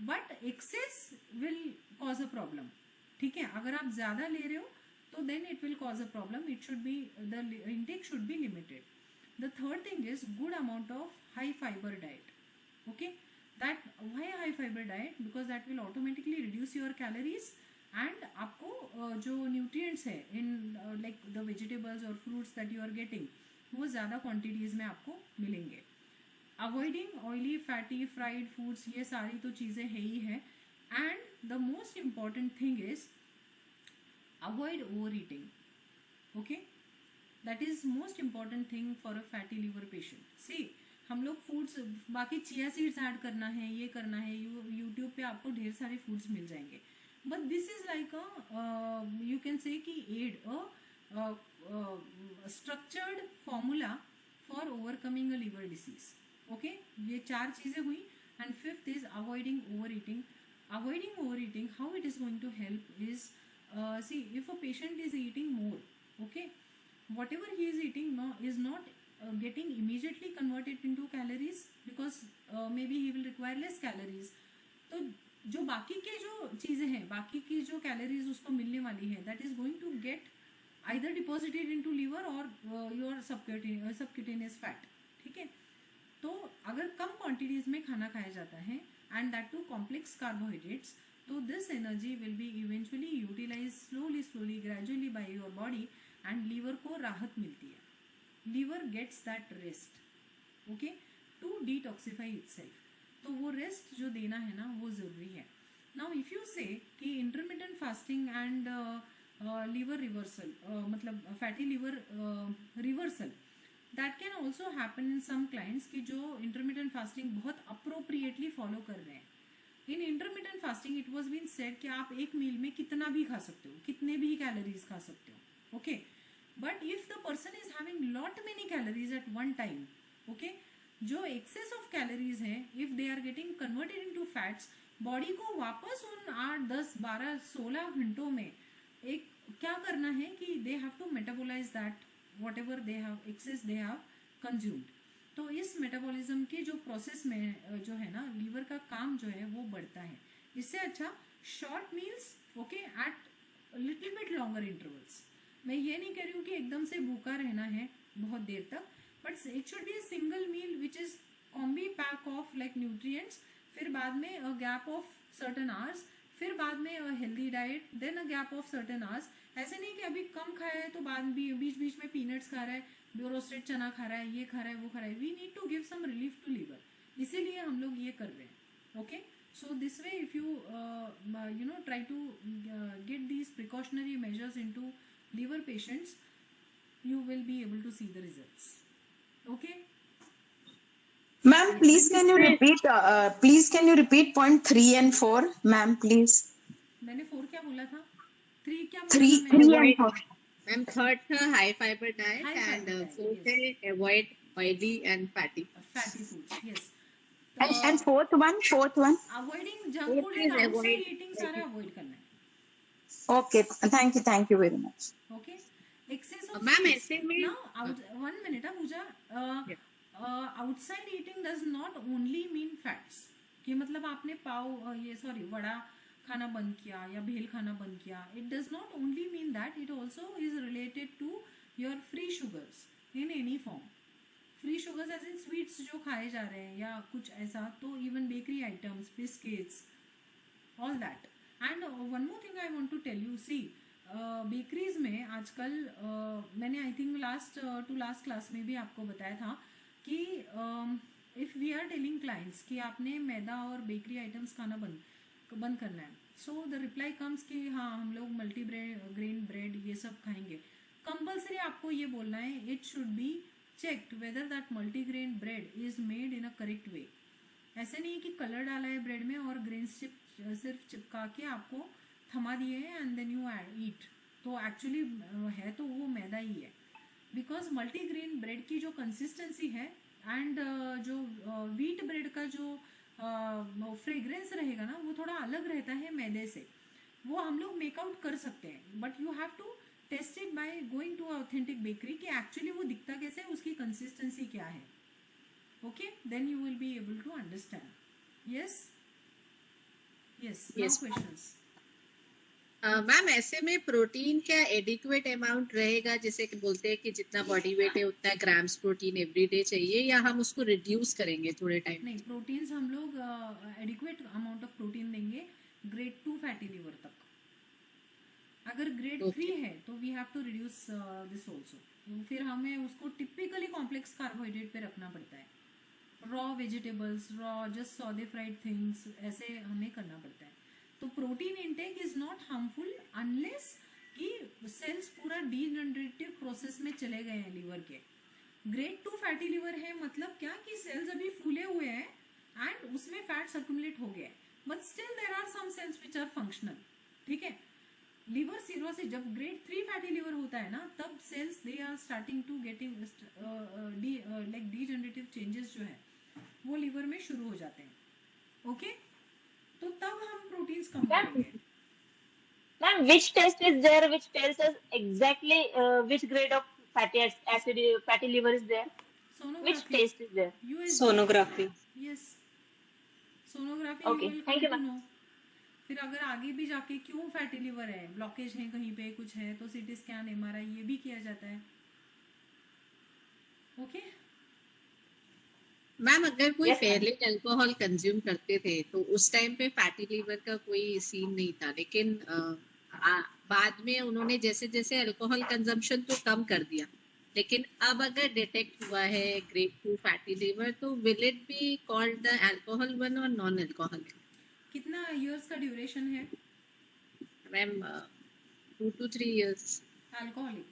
but excess will cause a problem. ठीक है, अगर आप ज़्यादा ले रहे हो तो then it will cause a problem. It should be, the intake should be limited. The third thing is good amount of high fiber diet. Okay, that why high fiber diet? Because that will automatically reduce your calories and आपको जो nutrients है in like the vegetables or fruits that you are getting, वो ज़्यादा quantities में आपको मिलेंगे. Avoiding oily, fatty, fried foods, ये सारी तो चीज़ें है ही है. And the most important thing is avoid overeating. Okay, that is most important thing for a fatty liver patient. See, हम लोग फूड्स बाकी चिया सीड्स ऐड करना है, ये करना है, यूट्यूब पे आपको ढेर सारे फूड्स मिल जाएंगे. But this is like a you can say कि add a structured formula for overcoming a liver disease. Okay, ये 4 चीज़ें हुई. And fifth is avoiding over eating. Avoiding overeating, how it is going to help is, see, if a patient is eating more, okay, whatever he is eating is not getting immediately converted into calories because maybe he will require less calories. तो जो बाकी के जो चीज़ें हैं, बाकी की जो calories उसको मिलने वाली है, that is going to get either deposited into liver or your subcutaneous fat. ठीक है, तो अगर कम क्वांटिटीज में खाना खाया जाता है and that too complex carbohydrates, so this energy will be eventually utilized slowly gradually by your body and liver को राहत मिलती है. Liver gets that rest, okay, to detoxify itself. तो वो रेस्ट जो देना है ना वो ज़रूरी है. Now if you say कि intermittent fasting and liver reversal, मतलब fatty liver reversal, that can also happen in some clients कि जो intermittent fasting बहुत appropriately follow कर रहे हैं. In intermittent fasting it was been said कि आप एक मील में कितना भी खा सकते हो, कितने भी कैलोरीज खा सकते हो, okay? But if the person is having lot many calories at one time, okay, जो excess of calories है, if they are getting converted into fats, body को वापस उन 8, 10, 12, 16 घंटों में एक क्या करना है कि they have to metabolise that whatever they have excess they have consumed. तो इस मेटाबॉलिज्म के जो प्रोसेस में जो है ना लीवर का काम जो है वो बढ़ता है. इससे अच्छा short meals, okay, at little bit longer intervals. मैं ये नहीं कह रही हूँ कि एकदम से भूखा रहना है बहुत देर तक, but it should be a single meal which is combi pack of like nutrients, फिर बाद में a gap of certain hours, फिर बाद में a healthy diet, then a gap of certain hours. ऐसे नहीं कि अभी कम खाया है तो बाद बीच बीच में पीनट्स खा रहा है, रोस्टेड चना खा रहा है, ये खा रहा है, वो खा रहा है. We need to give some relief to liver, इसीलिए हम लोग ये कर रहे हैं. Okay, so this way if you try to get these precautionary measures into liver patients, you will be able to see the results. Okay. Ma'am, please can you repeat point 3 and 4, ma'am, please? मैंने 4 क्या बोला था? 3 क्या 3 बोला था? and 4. Ma'am, third था high fiber diet, High and fiber diet, fourth yes. है avoid oily and fatty. Fatty foods, yes. And fourth one. Avoiding junk food and outside eating सारा avoid करना है. Okay, thank you very much. Okay. Excess of Ma'am, sweets. ऐसे में Now, 1 minute, Puja. Outside eating does not only mean fats. कि मतलब आपने वड़ा खाना बंद किया या भेल खाना बंद किया. It does not only mean that. It also is related to your free sugars in any form. Free sugars as in sweets जो खाए जा रहे हैं या कुछ ऐसा, तो even bakery items, biscuits, all that. And one more thing I want to tell you, see, bakeries में आजकल मैंने आई थिंक लास्ट क्लास में भी आपको बताया था कि if we are telling clients कि आपने मैदा और बेकरी आइटम्स खाना बंद करना है, सो द रिप्लाई कम्स कि हाँ हम लोग मल्टी ग्रेन ब्रेड ये सब खाएंगे. कंपल्सरी आपको ये बोलना है, it should be checked whether that multi grain bread is made in a correct way. ऐसे नहीं कि कलर डाला है ब्रेड में और ग्रेन्स सिर्फ चिपका के आपको थमा दिए हैं एंड देन यू ईट, तो एक्चुअली है तो वो मैदा ही है. बिकॉज मल्टीग्रेन ब्रेड की जो कंसिस्टेंसी है एंड जो व्हीट ब्रेड का जो फ्रेग्रेंस रहेगा ना वो थोड़ा अलग रहता है मैदे से. वो हम लोग मेकआउट कर सकते हैं, but you have to test it by going to authentic bakery कि एक्चुअली वो दिखता कैसे है, उसकी कंसिस्टेंसी क्या है. Okay, then you will be able to understand. Yes, now questions. Ma'am, ऐसे में प्रोटीन क्या एडिक्वेट अमाउंट रहेगा, जैसे कि बोलते हैं कि जितना बॉडी वेट है उतना ग्राम्स प्रोटीन एवरीडे चाहिए, या हम उसको रिड्यूस करेंगे थोड़े टाइम? नहीं, प्रोटीन्स हम लोग एडिक्वेट अमाउंट ऑफ प्रोटीन देंगे ग्रेड 2 फैटी लिवर तक. अगर ग्रेड 3 है तो we have to reduce this also. फिर हमें उसको टिपिकली कॉम्प्लेक्स कार्बोहाइड्रेट पे रखना पड़ता है. Raw vegetables, raw just sauteed fried things, ऐसे हमें करना पड़ता है. तो protein intake is not harmful unless कि सेल्स पूरा डीजनरेटिव प्रोसेस में चले गए हैं लीवर के. ग्रेड 2 फैटी लिवर है मतलब क्या कि सेल्स अभी फूले हुए हैं एंड उसमें फैट्स अक्यूमुलेट हो गया है, but still there are some cells which are functional. ठीक है, लिवर सिरोसिस जब ग्रेड 3 फैटी लिवर होता है ना, तब cells they are starting to getting like degenerative changes जो है वो लिवर में शुरू हो जाते हैं. ओके, तो तब हम प्रोटीन्स कम करेंगे. Ma'am, which test is there which tells us exactly which grade of fatty liver is there? Which test is there? Sonography. Yes, sonography. Okay, thank you, ma'am. फिर अगर आगे भी जाके क्यों फैटी लिवर है, ब्लॉकेज है कहीं पे कुछ है, तो सीटी स्कैन, एमआरआई ये भी किया जाता है. ओके मैम, अगर कोई फेयरली अल्कोहल कंज्यूम करते थे तो उस टाइम पे फैटी लीवर का कोई सीन नहीं था, लेकिन बाद में उन्होंने जैसे जैसे अल्कोहल कंजम्पशन तो कम कर दिया, लेकिन अब अगर डिटेक्ट हुआ है ग्रेड 2 फैटी लीवर, तो will it be called the alcohol one or non alcohol? कितना इयर्स का ड्यूरेशन है? Ma'am, 2 to 3 years. Alcoholic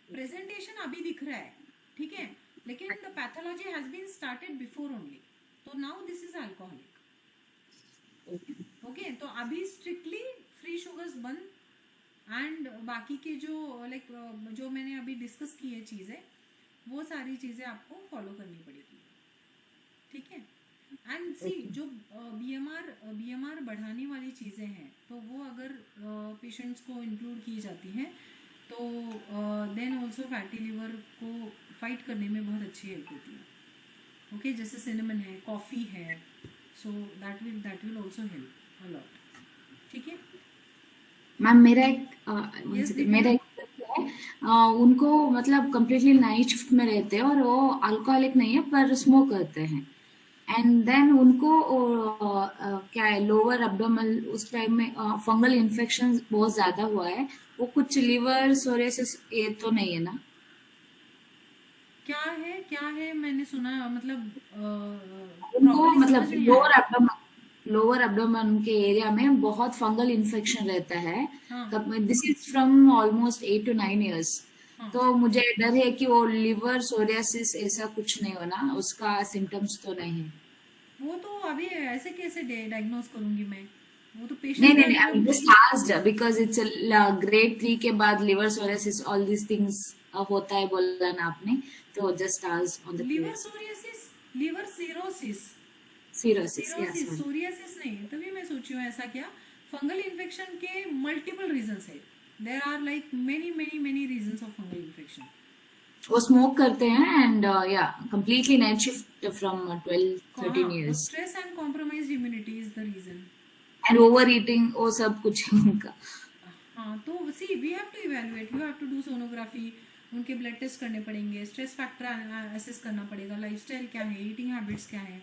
presentation अभी दिख रहा है, ठीक है, लेकिन the pathology has been started before only, तो now this is alcoholic. Okay, तो अभी स्ट्रिक्टली फ्री शुगर्स बंद, एंड बाकी के जो लाइक जो मैंने अभी डिस्कस की है चीज़ें, वो सारी चीज़ें आपको फॉलो करनी पड़ेगी, ठीक है. एंड सी जो बीएमआर बढ़ाने वाली चीज़ें हैं, तो वो अगर पेशेंट्स को इंक्लूड की जाती हैं तो देन ऑल्सो फैटी लिवर को फाइट करने में बहुत अच्छी हेल्प होती है. ओके, जैसे सिनेमन है, कॉफ़ी है, so that will also help a lot, ठीक है. मैम मेरा एक Yes, मेरा एक है, उनको मतलब कम्प्लीटली नाइट शिफ्ट में रहते हैं और वो अल्कोहलिक नहीं है पर स्मोक करते हैं, एंड देन उनको क्या है लोअर एब्डोमेनल उस टाइम में फंगल इन्फेक्शन बहुत ज्यादा हुआ है. वो कुछ लिवर सोरियासिस ये तो नहीं है ना? क्या है मैंने सुना, मतलब उनको properly मतलब समझ नहीं आया. लोअर एब्डोमेन के एरिया में बहुत फंगल इन्फेक्शन रहता है. हाँ. This is from almost 8 to 9 years. हाँ. तो मुझे डर है कि वो लिवर सोरियासिस ऐसा कुछ नहीं होना, उसका सिम्टम्स तो नहीं है. वो तो अभी ऐसे कैसे डायग्नोज करूंगी मैं, वो तो नहीं पेशेंट नहीं I just asked because it's grade 3 के बाद liver psoriasis all this things होता है बोला ना आपने, तो just asked on the liver psoriasis, liver cirrhosis, cirrhosis. Psoriasis नहीं. तभी मैं सोची हूँ ऐसा क्या. फंगल इन्फेक्शन के मल्टीपल रीजंस है, there are like many reasons of fungal infection. वो स्मोक करते हैं एंड या completely night shift from 12-13 years. Stress and compromised immunity is the reason, and over eating वो सब कुछ है उनका. हाँ. तो see we have to evaluate, you have to do sonography, उनके ब्लड टेस्ट करने पड़ेंगे, स्ट्रेस फैक्टर असेस करना पड़ेगा, लाइफस्टाइल क्या है, ईटिंग हैबिट्स क्या है,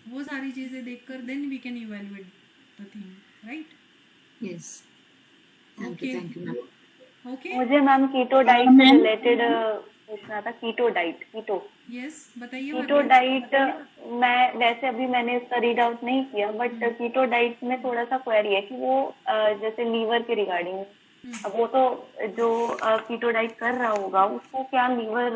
वो सारी चीजें देखकर then we can evaluate the thing, right. Yes, thank you ma'am. Okay, मुझे मैम कीटो डाइट से रिलेटेड पूछना था. कीटो डाइट, यस बताइए. कीटो डाइट मैं वैसे अभी मैंने उसका रीड आउट नहीं किया, बट कीटो डाइट में थोड़ा सा क्वेरी है कि वो जैसे लीवर के रिगार्डिंग, अब वो तो जो कीटो डाइट कर रहा होगा उसको क्या लीवर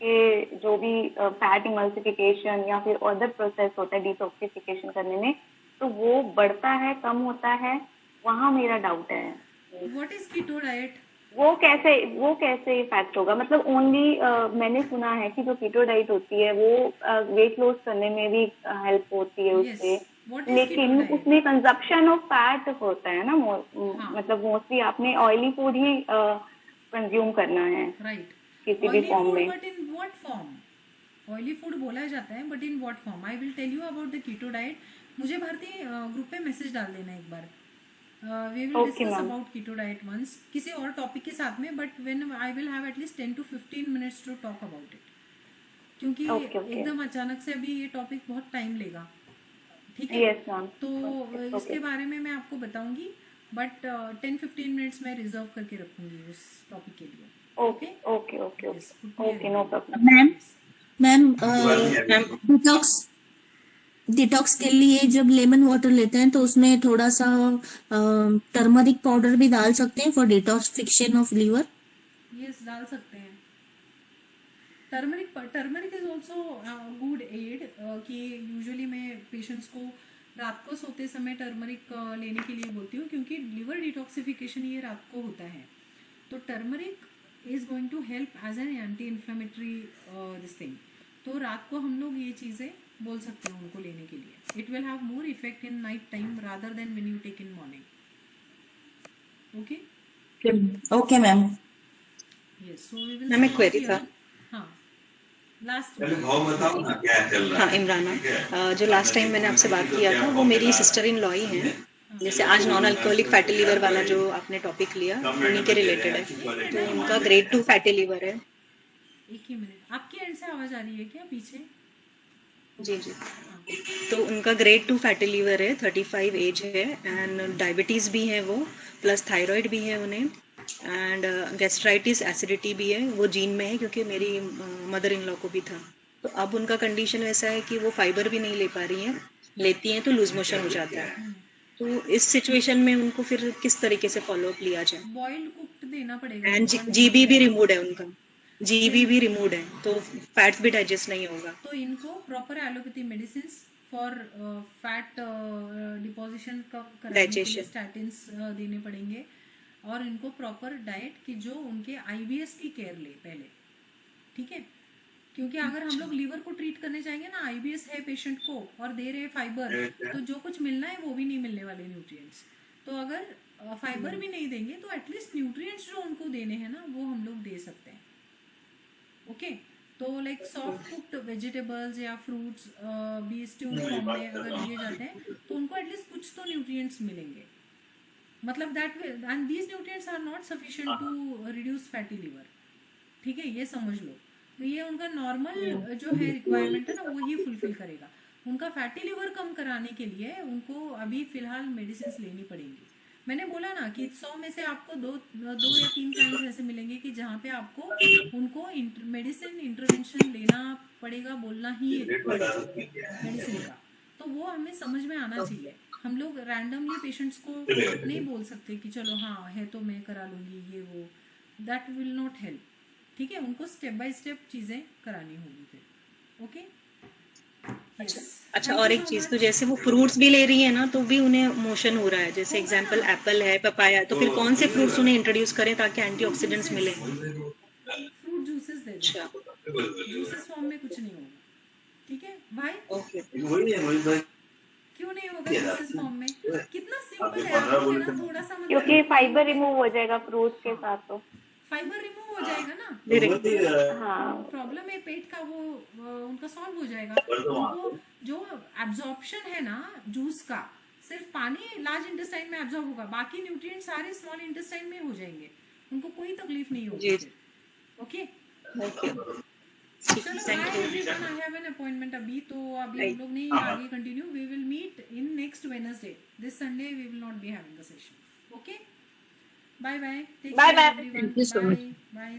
के जो भी फैट इमल्सिफिकेशन या फिर अदर प्रोसेस होता है डिटॉक्सिफिकेशन करने में, तो वो बढ़ता है, कम होता है, वहाँ मेरा डाउट है. What is keto diet? वो कैसे इफेक्ट होगा, मतलब ओनली मैंने सुना है कि जो कीटो डाइट होती है वो वेट लॉस करने में भी हेल्प होती है उससे, लेकिन उसमें कंजप्शन ऑफ फैट होता है ना, मतलब मोस्टली आपने ऑयली फूड ही कंज्यूम करना है, राइट, किसी भी फॉर्म में. But in what form? Oily food बोला जाता है, but in what form? I will tell you about the keto diet. मुझे भारती ग्रुप पे मैसेज डाल देना एक बार. We will discuss about keto diet once किसी और टॉपिक के साथ में, but when I will have at least 10 to 15 minutes to talk about it, क्योंकि एकदम अचानक से अभी ये टॉपिक बहुत टाइम लेगा, ठीक है. Yes, ma'am. तो इसके बारे में मैं आपको बताऊंगी, बट 10-15 मिनट्स में रिजर्व करके रखूंगी उस टॉपिक के लिए. Okay, no problem. Ma'am detox के लिए जब लेमन वाटर लेते हैं तो उसमें थोड़ा सा टर्मरिक पाउडर भी डाल सकते हैं for detoxification of liver. Yes, डाल सकते हैं. Turmeric is also good aid, कि यूजुअली मैं पेशेंट्स को रात को सोते समय टर्मरिक लेने के लिए बोलती हूँ, क्योंकि लिवर डिटॉक्सिफिकेशन ये रात को होता है. तो turmeric is going to help as an anti inflammatory this thing. तो रात को हम लोग ये चीज़ें बोल सकते हैं उनको लेने के लिए. It will have more effect in night time rather than when you take in morning. Okay ma'am. Yes, so we will. Ma'am एक क्वेरी था. हाँ, लास्ट. हाँ इमराना, जो लास्ट टाइम मैंने आपसे बात किया था वो मेरी सिस्टर इन लॉ ही हैं. जैसे आज नॉन अल्कोहलिक फैटी लिवर वाला जो आपने टॉपिक लिया उन्हीं के रिलेटेड है. तो उनका ग्रेड 2 फैटी लिवर है. एक ही मिनट, आपके एंड से आवाज आ रही है क्या पीछे? जी. तो उनका ग्रेड 2 फैटी लिवर है, 35 एज है, एंड डायबिटीज भी है वो, प्लस थायराइड भी है उन्हें, एंड गैस्ट्राइटिस एसिडिटी भी है. वो जीन में है क्योंकि मेरी मदर इन लॉ को भी था. तो अब उनका कंडीशन ऐसा है कि वो फाइबर भी नहीं ले पा रही हैं, लेती हैं तो लूज मोशन हो जाता है. तो इस सिचुएशन में उनको फिर किस तरीके से फॉलो अप लिया जाए? बॉइल्ड कुक्ड देना पड़ेगा एंड उनको, जीबी भी रिमूव है उनका, जीबी भी रिमूव है, तो फैट्स भी डाइजेस्ट नहीं होगा। तो इनको proper allopathy medicine for fat deposition कराने के लिए स्टैटिन्स देने पड़ेंगे, और इनको प्रॉपर डाइट कि जो उनके आईबीएस की केयर ले पहले, ठीक है? क्योंकि अगर हम लोग लीवर को ट्रीट करने जाएंगे ना, आईबीएस है पेशेंट को और दे रहे फाइबर, तो जो कुछ मिलना है वो भी नहीं मिलने वाले न्यूट्रिएंट्स। तो अगर फाइबर भी नहीं देंगे तो एटलीस्ट न्यूट्रिएंट्स जो उनको देने हैं ना वो हम लोग दे सकते हैं। ओके, तो लाइक सॉफ्ट कुक्ड वेजिटेबल्स या फ्रूट्स भी स्ट्यू फॉर्म में अगर दिए जाते हैं तो उनको एटलीस्ट कुछ तो न्यूट्रिएंट्स मिलेंगे, मतलब that way, and these nutrients are not sufficient to reduce fatty liver, ठीक है? ये समझ लो। तो ये उनका नॉर्मल जो है रिक्वायरमेंट है ना वो ही फुलफिल करेगा। उनका फैटी लिवर कम कराने के लिए उनको अभी फिलहाल मेडिसिन लेनी पड़ेंगी। मैंने बोला ना कि 100 में से आपको दो या तीन काइंड ऐसे मिलेंगे कि जहाँ पे आपको उनको मेडिसिन इंटरवेंशन लेना पड़ेगा, बोलना ही पड़ेगा मेडिसिन का। तो वो हमें समझ में आना चाहिए। हम लोग रैंडमली पेशेंट्स को नहीं बोल सकते कि चलो हाँ है तो मैं करा लूंगी ये वो, दैट विल नॉट हेल्प, ठीक है? उनको स्टेप बाय स्टेप चीजें करानी होगी फिर। ओके, अच्छा, और एक चीज, तो जैसे वो फ्रूट्स भी ले रही है ना तो भी उन्हें मोशन हो रहा है, जैसे एग्जांपल एप्पल है, पपाया, तो फिर कौन से फ्रूट्स उन्हें इंट्रोड्यूस करें ताकि एंटीऑक्सीडेंट्स मिले? फ्रूट जूसेस दे दो, जूसेस फॉर्म में कुछ नहीं होगा, ठीक है भाई? ओके, क्यों नहीं होगा जूसेस फॉर्म में? कितना सिंपल है, आप है ना थोड़ा सा मतलब, क्योंकि फाइबर रिमूव हो जाएगा फ्रूट्स के साथ, तो फाइबर रिमूव हो जाएगा ना, हाँ प्रॉब्लम है पेट का, वो उनका सॉल्व हो जाएगा। उनको जो एब्जॉर्प्शन है ना जूस का, सिर्फ पानी लार्ज इंटेस्टाइन में एब्जॉर्ब होगा, बाकी न्यूट्रिएंट सारे स्मॉल इंटेस्टाइन में हो जाएंगे, उनको कोई तकलीफ नहीं होगी। ओके, चलो bye everyone, I have an appointment अभी, तो अभी हम लोग नहीं आगे continue, we will meet in next Wednesday, this Sunday we will not be having the session. Okay, bye bye, take care everyone, bye bye.